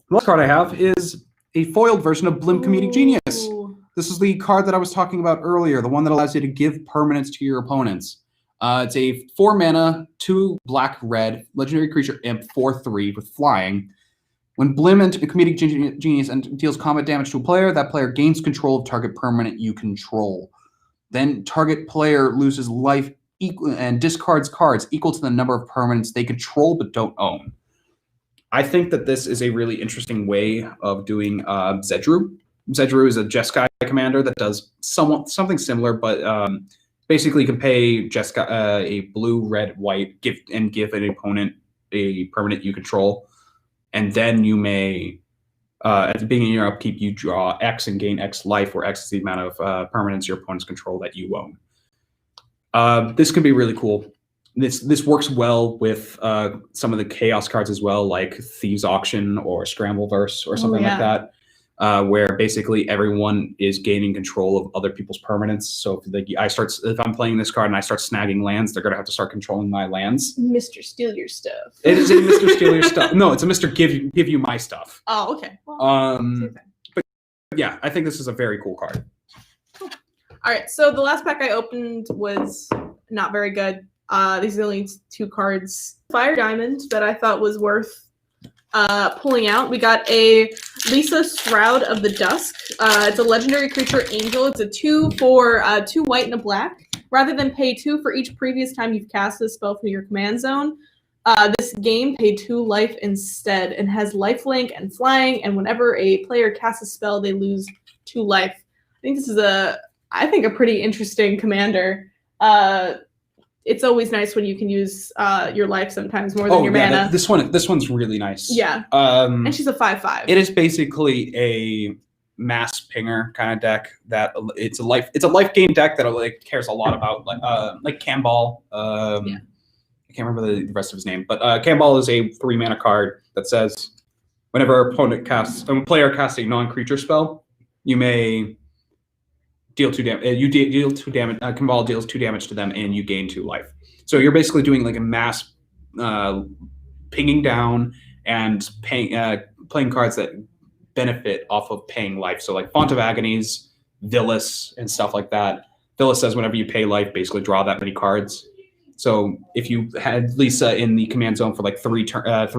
The last card I have is a foiled version of Blim Comedic Genius. This is the card that I was talking about earlier, the one that allows you to give permanents to your opponents. It's a 4 mana, 2 black red legendary creature imp 4/3 with flying. When Blim and Comedic Genius deals combat damage to a player, that player gains control of target permanent you control. Then target player loses life and discards cards equal to the number of permanents they control but don't own. I think that this is a really interesting way of doing Zedru. Zedru is a Jeskai commander that does something similar, but basically you can pay Jeskai a blue, red, white, give an opponent a permanent you control, and then you may, at the beginning of your upkeep, you draw X and gain X life, where X is the amount of permanents your opponents control that you own. This could be really cool. This works well with some of the chaos cards as well, like Thieves Auction or Scrambleverse or something like that, where basically everyone is gaining control of other people's permanents. So if I'm playing this card and I start snagging lands, they're gonna have to start controlling my lands. Mr. Steal Your Stuff. It is a Mr. Steal Your Stuff. No, it's a Mr. Give you my stuff. Oh, okay. Well, but yeah, I think this is a very cool card. Cool. All right, so the last pack I opened was not very good. These are the only 2 cards. Fire Diamond that I thought was worth pulling out. We got a Lisa Shroud of the Dusk. It's a legendary creature angel. It's a 2 for 2 white and a black. Rather than pay 2 for each previous time you've cast this spell from your command zone, this game pay 2 life instead and has lifelink and flying, and whenever a player casts a spell, they lose 2 life. I think this is a pretty interesting commander. It's always nice when you can use your life sometimes more than your mana. This one's really nice. Yeah. And she's a 5/5. It is basically a mass pinger kind of deck that it's a life game deck that like cares a lot about like Camball. I can't remember the rest of his name, but Camball is a 3 mana card that says whenever a player casts a non-creature spell, you may deal 2 damage. You deal 2 damage. Camball deals 2 damage to them, and you gain 2 life. So you're basically doing like a mass pinging down and playing cards that benefit off of paying life. So like Font of Agonies, Villas, and stuff like that. Villas says whenever you pay life, basically draw that many cards. So if you had Lisa in the command zone for like 3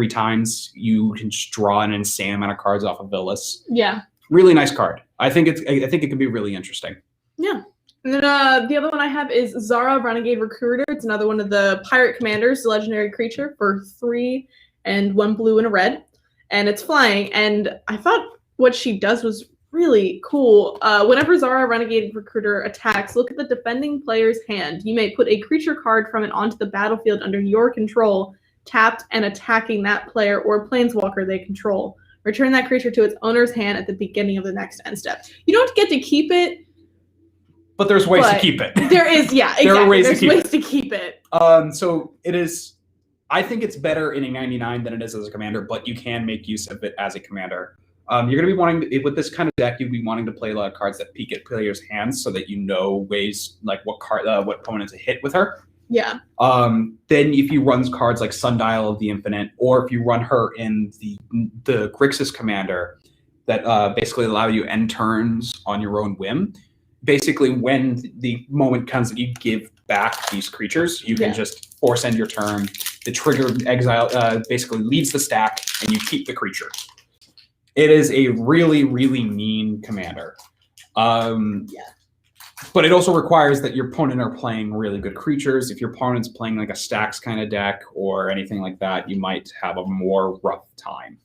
times, you can just draw an insane amount of cards off of Villas. Yeah. Really nice card. I think it can be really interesting. Yeah. And then the other one I have is Zara Renegade Recruiter. It's another one of the pirate commanders, the legendary creature for 3 and 1 blue and a red. And it's flying. And I thought what she does was really cool. Whenever Zara Renegade Recruiter attacks, look at the defending player's hand. You may put a creature card from it onto the battlefield under your control. tapped and attacking that player or planeswalker they control. Return that creature to its owner's hand at the beginning of the next end step. You don't get to keep it, but there's ways to keep it. There is, yeah, exactly. There are ways to keep it. So it is. I think it's better in a 99 than it is as a commander, but you can make use of it as a commander. You're going to be wanting to, with this kind of deck, you'd be wanting to play a lot of cards that peek at players' hands so that you know ways like what opponent to hit with her. Yeah. Then if you run cards like Sundial of the Infinite, or if you run her in the Grixis commander that basically allow you end turns on your own whim. Basically, when the moment comes that you give back these creatures, you can just force end your turn. The trigger exile basically leaves the stack, and you keep the creature. It is a really, really mean commander. But it also requires that your opponent are playing really good creatures. If your opponent's playing like a stacks kind of deck or anything like that, you might have a more rough time.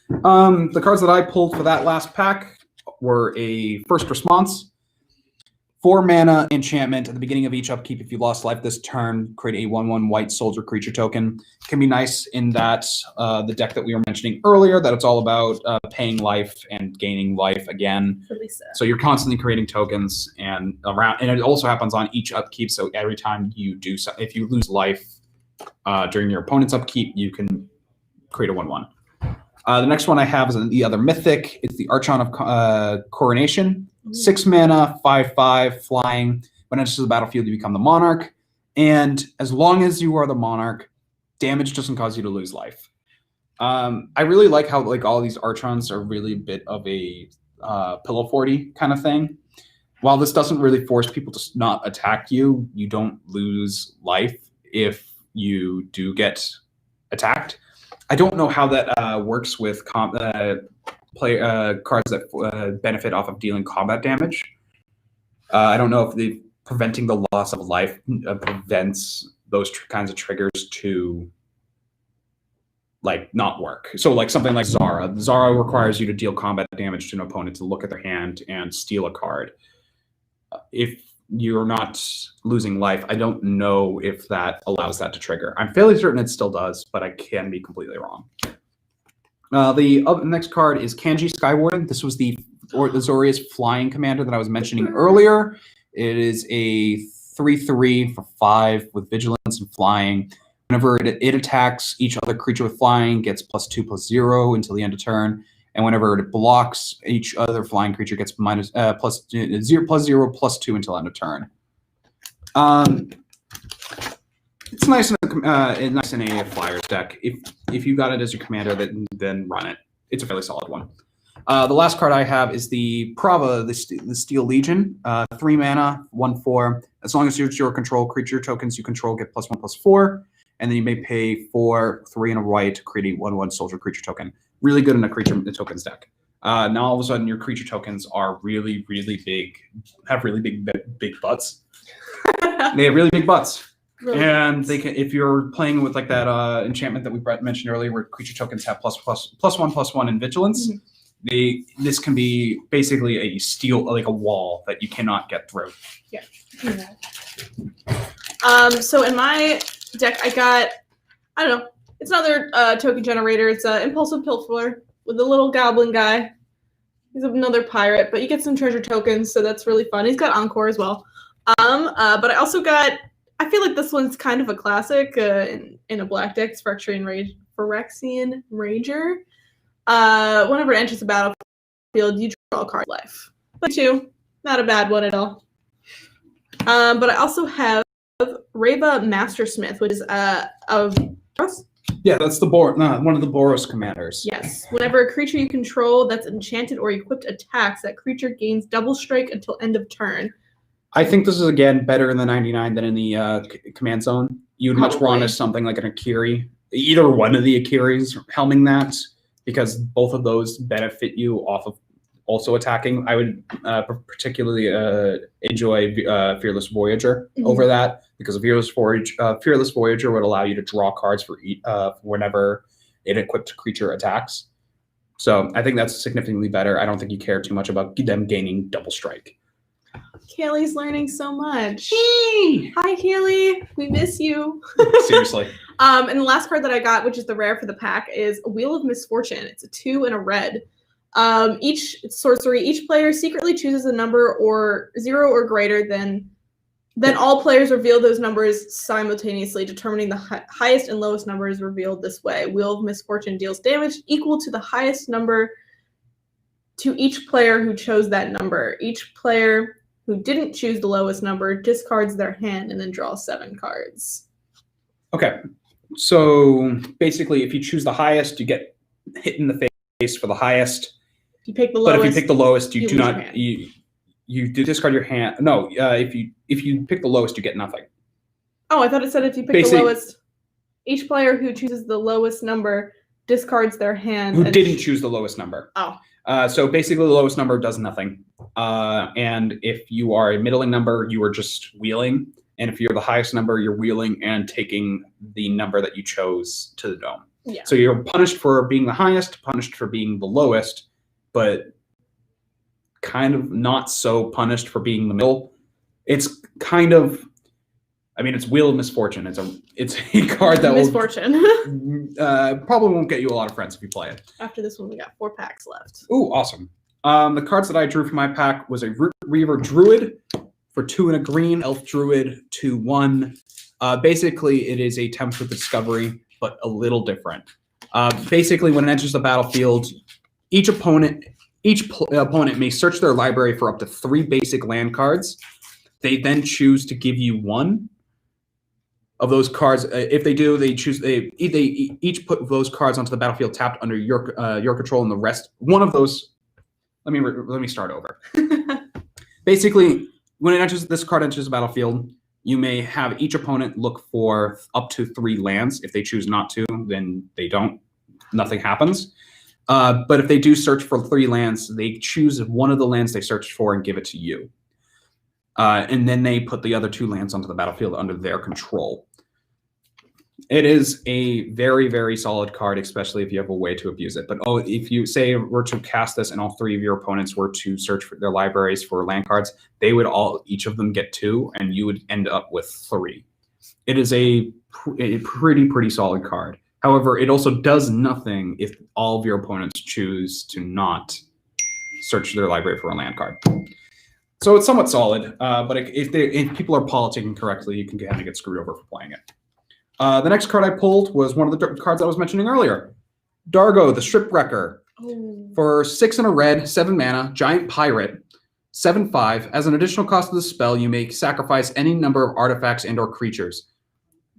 The cards that I pulled for that last pack were a First Response, 4 mana enchantment. At the beginning of each upkeep, if you lost life this turn, create a 1/1 white soldier creature token. It can be nice in that the deck that we were mentioning earlier, that it's all about paying life and gaining life again. So you're constantly creating tokens, and it also happens on each upkeep. So every time you do, if you lose life during your opponent's upkeep, you can create a 1/1. The next one I have is the other mythic. It's the Archon of Coronation. 6 mana, 5/5, flying. When it enters the battlefield, you become the monarch. And as long as you are the monarch, damage doesn't cause you to lose life. I really like how all these Archons are really a bit of a pillow forty kind of thing. While this doesn't really force people to not attack you, you don't lose life if you do get attacked. I don't know how that works with cards that benefit off of dealing combat damage. I don't know if preventing the loss of life prevents those kinds of triggers to not work. So something like Zara. Zara requires you to deal combat damage to an opponent to look at their hand and steal a card. If you're not losing life, I don't know if that allows that to trigger. I'm fairly certain it still does, but I can be completely wrong. The next card is Kanji Skywarden. This was the Azorius flying commander that I was mentioning earlier. It is a 3/3 for 5 with vigilance and flying. Whenever it attacks, each other creature with flying gets +2/+0 until the end of turn. And whenever it blocks, each other flying creature gets +0/+2 until end of turn. It's nice in a Flyers deck. If you got it as your commander, then run it. It's a fairly solid one. The last card I have is the Prava, the Steel Legion. 3 mana, 1/4. As long as it's your control creature tokens you control get +1/+4. And then you may pay 4, 3 and a white to create a 1/1 soldier creature token. Really good in a creature tokens deck. Now all of a sudden your creature tokens are really, really big, have really big butts. They have really big butts. Really and they can, if you're playing with that enchantment that we mentioned earlier, where creature tokens have +1/+1 in vigilance, this can be basically a steel, a wall that you cannot get through. Yeah. So in my deck, I got, I don't know, it's another token generator. It's an Impulsive Pilferer with a little goblin guy. He's another pirate, but you get some treasure tokens, so that's really fun. He's got Encore as well. But I also got, I feel like this one's kind of a classic in a black deck. It's Phyrexian Ranger. Whenever it enters the battlefield, you draw a card life. But 2, not a bad one at all. But I also have Reva Mastersmith, which is of Boros. Yeah, that's the one of the Boros commanders. Yes. Whenever a creature you control that's enchanted or equipped attacks, that creature gains double strike until end of turn. I think this is again better in the 99 than in the command zone. You'd much want something like an Akiri. Either one of the Akiris helming that, because both of those benefit you off of also attacking. I would particularly enjoy Fearless Voyager over that, because Fearless Voyager would allow you to draw cards for whenever an equipped creature attacks. So I think that's significantly better. I don't think you care too much about them gaining double strike. Kaylee's learning so much. Hey! Hi, Kaylee. We miss you. Seriously. And the last card that I got, which is the rare for the pack, is a Wheel of Misfortune. It's a 2 and a red. Each sorcery, each player secretly chooses a number or 0 or greater than. Then all players reveal those numbers simultaneously, determining the highest and lowest numbers revealed this way. Wheel of Misfortune deals damage equal to the highest number to each player who chose that number. Each player who didn't choose the lowest number discards their hand and then draws 7 cards. Okay. So basically, if you choose the highest, you get hit in the face for the highest. If you pick the lowest, but if you pick the lowest, you do lose not. your hand. You do discard your hand. No, if you pick the lowest, you get nothing. Oh, I thought it said if you pick the lowest, each player who chooses the lowest number discards their hand. Who didn't choose the lowest number. Oh. So basically, the lowest number does nothing. And if you are a middling number, you are just wheeling. And if you're the highest number, you're wheeling and taking the number that you chose to the dome. Yeah. So you're punished for being the highest, punished for being the lowest, but kind of not so punished for being the middle. It's kind of, I mean, it's Wheel of Misfortune. It's a card that Misfortune. probably won't get you a lot of friends if you play it. After this one, we got 4 packs left. Ooh, awesome. The cards that I drew from my pack was a Root Reaver Druid for 2 and a green, Elf Druid 2/1. Basically, it is a Attempt with Discovery, but a little different. Basically, when it enters the battlefield, each opponent may search their library for up to 3 basic land cards. They then choose to give you 1 of those cards. If they do, they each put those cards onto the battlefield tapped under your control, and the rest, one of those. Let me start over. Basically, when this card enters the battlefield, you may have each opponent look for up to 3 lands. If they choose not to, then they don't. Nothing happens. But if they do search for 3 lands, they choose one of the lands they searched for and give it to you. And then they put the other 2 lands onto the battlefield under their control. It is a very, very solid card, especially if you have a way to abuse it. But if you say were to cast this and all 3 of your opponents were to search for their libraries for land cards, they would each of them get 2, and you would end up with 3. It is a pretty solid card. However, it also does nothing if all of your opponents choose to not search their library for a land card. So it's somewhat solid, but if people are politicking correctly, you can kind of get screwed over for playing it. The next card I pulled was one of the cards I was mentioning earlier. Dargo, the Shipwrecker. Oh. For 6 and a red, 7 mana, Giant Pirate, 7/5. As an additional cost of the spell, you may sacrifice any number of artifacts and/or creatures.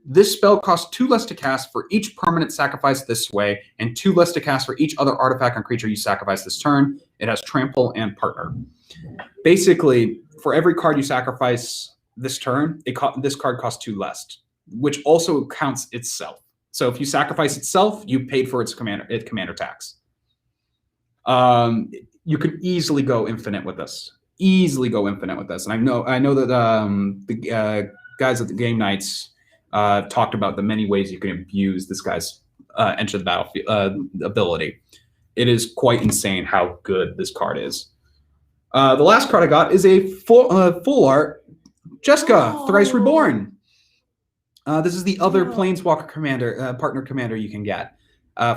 This spell costs 2 less to cast for each permanent sacrifice this way, and 2 less to cast for each other artifact and creature you sacrifice this turn. It has Trample and Partner. Basically, for every card you sacrifice this turn, this card costs 2 less, which also counts itself. So if you sacrifice itself, you paid for its commander tax. You could easily go infinite with this. And I know that the guys at the game nights talked about the many ways you can abuse this guy's enter the battlefield ability. It is quite insane how good this card is. The last card I got is a full art Jessica, Thrice Reborn. This is the other Planeswalker commander, partner commander you can get.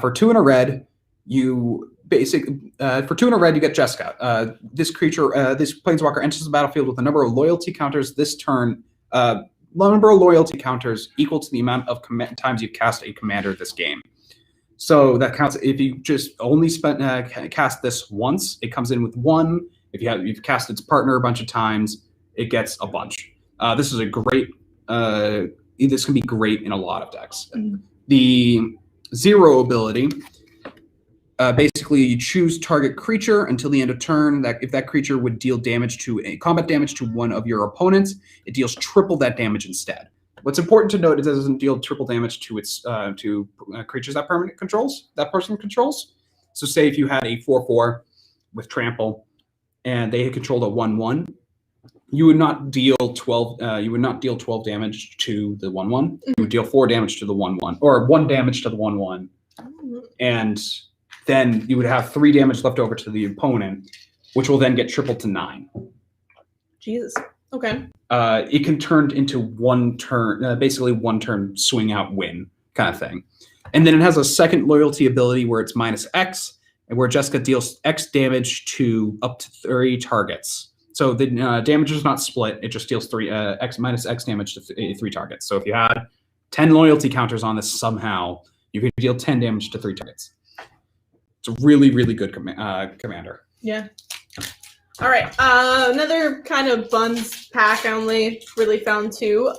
For 2 and a red, you get Jessica. This creature, this Planeswalker enters the battlefield with a number of loyalty counters this turn. Number of loyalty counters equal to the amount of times you cast a commander this game. So that counts. If you just only cast this once, it comes in with 1. If you've cast its partner a bunch of times, it gets a bunch. This is a great. This can be great in a lot of decks. The 0 ability. Basically, you choose target creature until the end of turn. If that creature would deal combat damage to one of your opponents, it deals triple that damage instead. What's important to note is it doesn't deal triple damage to its creatures that person controls. So, say if you had a 4/4 with Trample, and they had controlled a 1/1, you would not deal 12. You would not deal 12 damage to the 1/1. You would deal 4 damage to the 1/1, or 1 damage to the 1/1, and then you would have 3 damage left over to the opponent, which will then get tripled to 9. Jesus. Okay. It can turn into one turn, basically one turn swing out win kind of thing. And then it has a second loyalty ability where it's -X, and where Jessica deals X damage to up to 3 targets. So the damage is not split; it just deals X damage to 3 targets. So if you had 10 loyalty counters on this somehow, you can deal 10 damage to 3 targets. It's a really, really good commander. Yeah. All right. Another kind of buns pack. I only really found 2.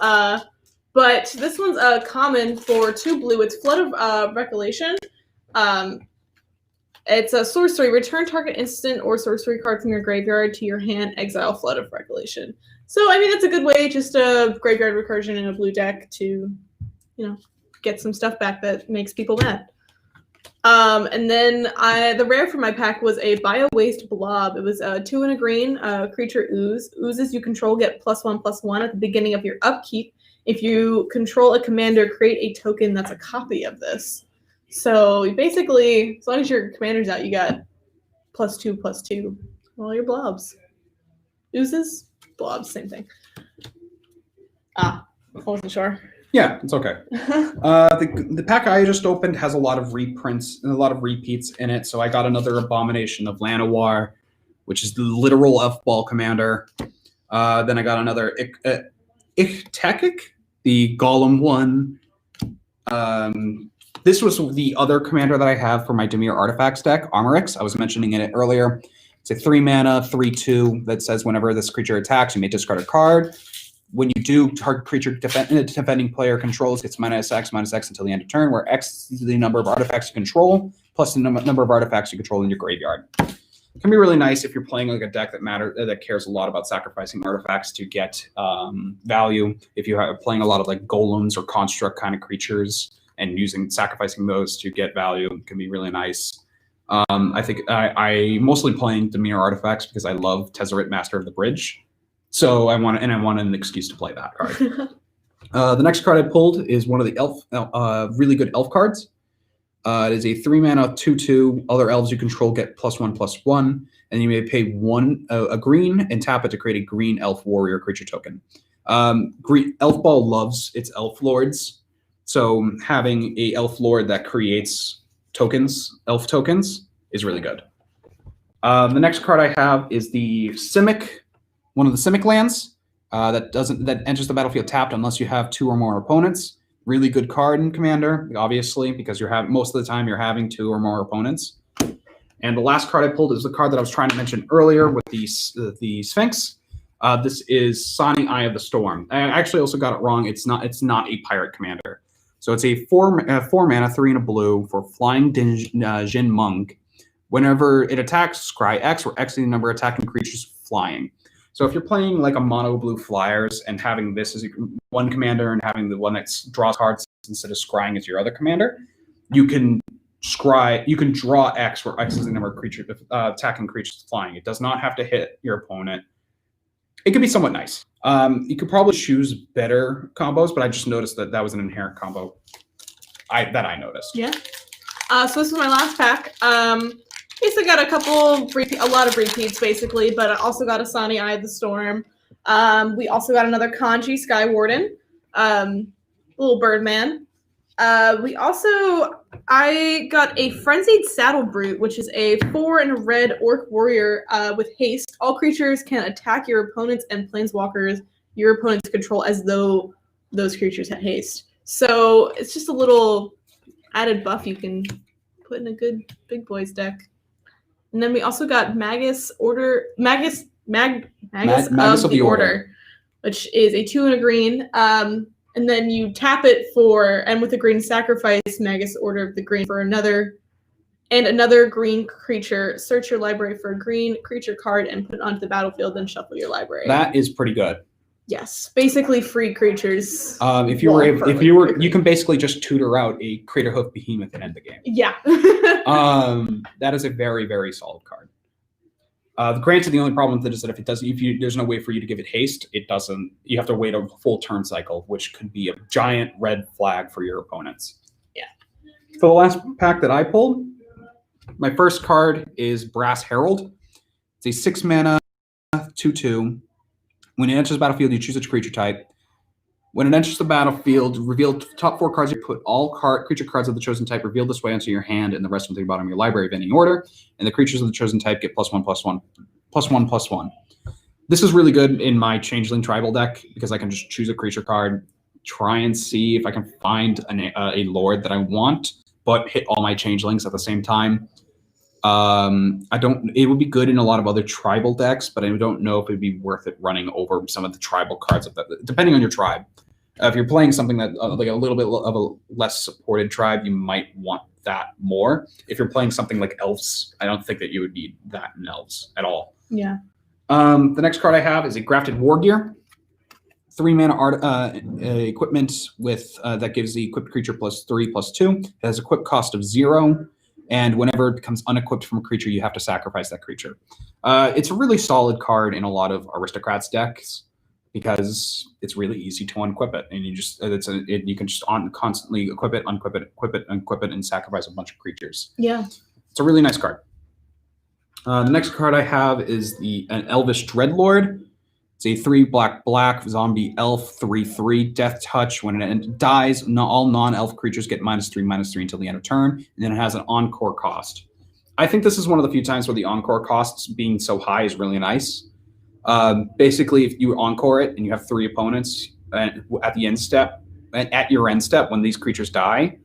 But this one's common for 2 blue. It's Flood of Recollection. It's a sorcery. Return target instant or sorcery card from your graveyard to your hand. Exile Flood of Recollection. So, I mean, that's a good way, just a graveyard recursion in a blue deck to, get some stuff back that makes people mad. And then the rare for my pack was a Bio Waste Blob. It was 2 and a green, creature ooze. Oozes you control get +1/+1 at the beginning of your upkeep. If you control a commander, create a token that's a copy of this. So you basically, as long as your commander's out, you got +2/+2. All your blobs. Oozes, blobs, same thing. I wasn't sure. Yeah, it's okay. The pack I just opened has a lot of reprints and a lot of repeats in it. So I got another Abomination of Llanowar, which is the literal F-ball commander. Then I got another Iktekik, the Golem one. This was the other commander that I have for my Dimir Artifacts deck, Armorix. I was mentioning it earlier. It's a 3-mana, 3/2 that says whenever this creature attacks, you may discard a card. When you do, target creature defending player controls gets -X until the end of turn, where X is the number of artifacts you control, plus the number of artifacts you control in your graveyard. It can be really nice if you're playing like a deck that cares a lot about sacrificing artifacts to get value. If you're playing a lot of like golems or construct kind of creatures and sacrificing those to get value, it can be really nice. I think I mostly playing Dimir Artifacts because I love Tezzeret, Master of the Bridge. So I want an excuse to play that card. The next card I pulled is one of the really good elf cards. It is a 3-mana 2/2. Other elves you control get +1/+1, and you may pay a green and tap it to create a green elf warrior creature token. Elf Ball loves its elf lords, so having a elf lord that creates elf tokens, is really good. The next card I have is the Simic. One of the Simic lands that enters the battlefield tapped unless you have 2 or more opponents. Really good card in Commander, obviously, because most of the time you're having 2 or more opponents. And the last card I pulled is the card that I was trying to mention earlier with the Sphinx. This is Sani Eye of the Storm. I actually also got it wrong. It's not a pirate commander. So it's a 4-mana 3 and a blue for Flying Jin Monk. Whenever it attacks, scry X, where X is the number of attacking creatures flying. So if you're playing like a mono blue flyers and having this as one commander and having the one that draws cards instead of scrying as your other commander, you can draw X where X is the number of attacking creatures flying. It does not have to hit your opponent. It can be somewhat nice. You could probably choose better combos, but I just noticed that was an inherent combo that I noticed. Yeah. So this is my last pack. Basically got a lot of repeats basically, but I also got a Sani Eye of the Storm. We also got another Kanji Sky Warden, little Birdman. I got a Frenzied Saddle Brute, which is a 4 and a red Orc Warrior with haste. All creatures can attack your opponents and planeswalkers your opponents control as though those creatures had haste. So it's just a little added buff you can put in a good big boys deck. And then we also got Magus of the Order, which is a 2 and a green. And then you tap it and with a green sacrifice Magus Order of the Green for another green creature. Search your library for a green creature card and put it onto the battlefield, then shuffle your library. That is pretty good. Yes, basically free creatures. You can basically just tutor out a Craterhoof Behemoth and end the game. Yeah. That is a very, very solid card. Granted, the only problem with it is that there's no way for you to give it haste. It doesn't. You have to wait a full turn cycle, which could be a giant red flag for your opponents. Yeah. For the last pack that I pulled, my first card is Brass Herald. It's a 6-mana 2/2. When it enters the battlefield, you choose its creature type. When it enters the battlefield, reveal top 4 cards. You put all creature cards of the chosen type revealed this way onto your hand, and the rest of the bottom of your library of any order. And the creatures of the chosen type get +1/+1/+1/+1. This is really good in my Changeling Tribal deck because I can just choose a creature card, try and see if I can find a Lord that I want, but hit all my Changelings at the same time. It would be good in a lot of other tribal decks, but I don't know if it'd be worth it running over some of the tribal cards of that, depending on your tribe. If you're playing something that like a little bit of a less supported tribe, you might want that more. If you're playing something like Elves, I don't think that you would need that in Elves at all. Yeah. The next card I have is a Grafted War Gear. 3 mana art equipment with that gives the equipped creature +3/+2. It has equip cost of 0. And whenever it becomes unequipped from a creature, you have to sacrifice that creature. It's a really solid card in a lot of Aristocrats decks because it's really easy to unequip it, and you can just constantly equip it, unequip it, equip it, unequip it, and sacrifice a bunch of creatures. Yeah, it's a really nice card. The next card I have is an Elvish Dreadlord. It's a 3/black zombie elf 3/3 death touch. When it dies, all non-elf creatures get -3/-3 until the end of turn, and then it has an encore cost. I think this is one of the few times where the encore costs being so high is really nice. Basically, if you encore it and you have 3 opponents at the end step, at your end step when these creatures die,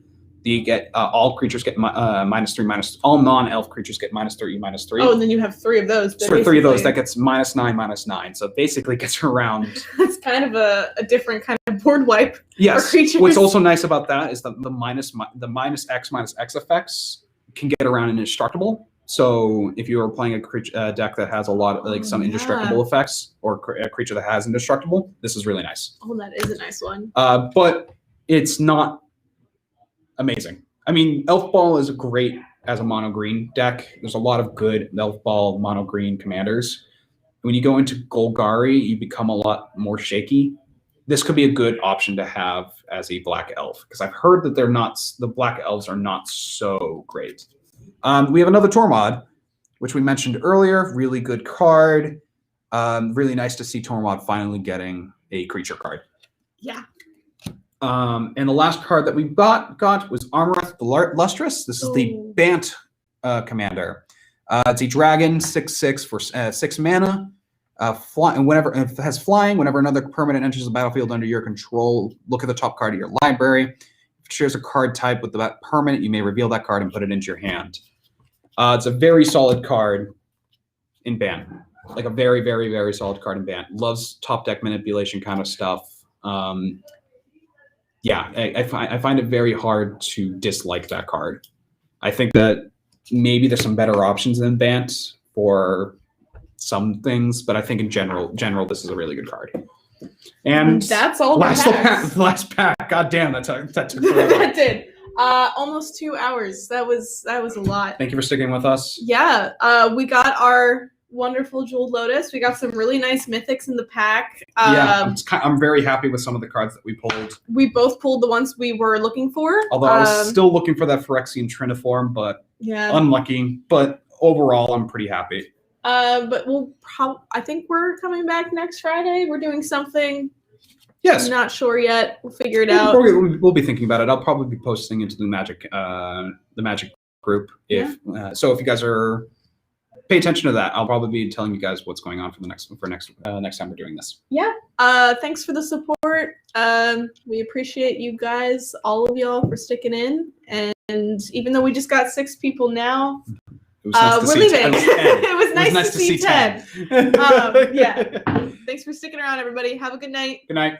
you get all creatures get -3/-. All non-elf creatures get -3/-3. Oh, and then you have 3 of those. For 3 of those, that gets -9/-9. So basically, gets around. It's kind of a different kind of board wipe. Yes. For creatures. What's also nice about that is the -X effects can get around indestructible. So if you are playing a deck that has a lot of some indestructible effects, or a creature that has indestructible, this is really nice. Oh, that is a nice one. But it's not amazing. I mean, Elf Ball is great as a mono green deck. There's a lot of good Elf Ball mono green commanders. When you go into Golgari, you become a lot more shaky. This could be a good option to have as a black elf because I've heard that the black elves are not so great. We have another Tormod, which we mentioned earlier. Really good card. Really nice to see Tormod finally getting a creature card. Yeah. And the last card that we got was Armoreth the Lustrous. This is the Bant commander. It's a dragon, 6/6 for 6 mana. And whenever it has flying, whenever another permanent enters the battlefield under your control, look at the top card of your library. If it shares a card type with that permanent, you may reveal that card and put it into your hand. It's a very solid card in Bant. Like a very, very, very solid card in Bant. Loves top deck manipulation kind of stuff. Yeah, I find it very hard to dislike that card. I think that maybe there's some better options than Bant for some things, but I think in general, this is a really good card. And that's all. Last pack. God damn, that took forever. That did. Almost 2 hours. That was a lot. Thank you for sticking with us. Yeah. We got our wonderful Jeweled Lotus. We got some really nice mythics in the pack. I'm very happy with some of the cards that we pulled. We both pulled the ones we were looking for. Although I was still looking for that Phyrexian Triniform, but unlucky. But overall, I'm pretty happy. But I think we're coming back next Friday. We're doing something. Yes. I'm not sure yet. We'll figure it out. We'll be thinking about it. I'll probably be posting into the Magic group. If you guys are pay attention to that, I'll probably be telling you guys what's going on for next time we're doing this. Yeah. Thanks for the support. We appreciate you guys, all of y'all, for sticking in. And even though we just got 6 people now, we're leaving. It was nice to see 10. Yeah. Thanks for sticking around, everybody. Have a good night. Good night.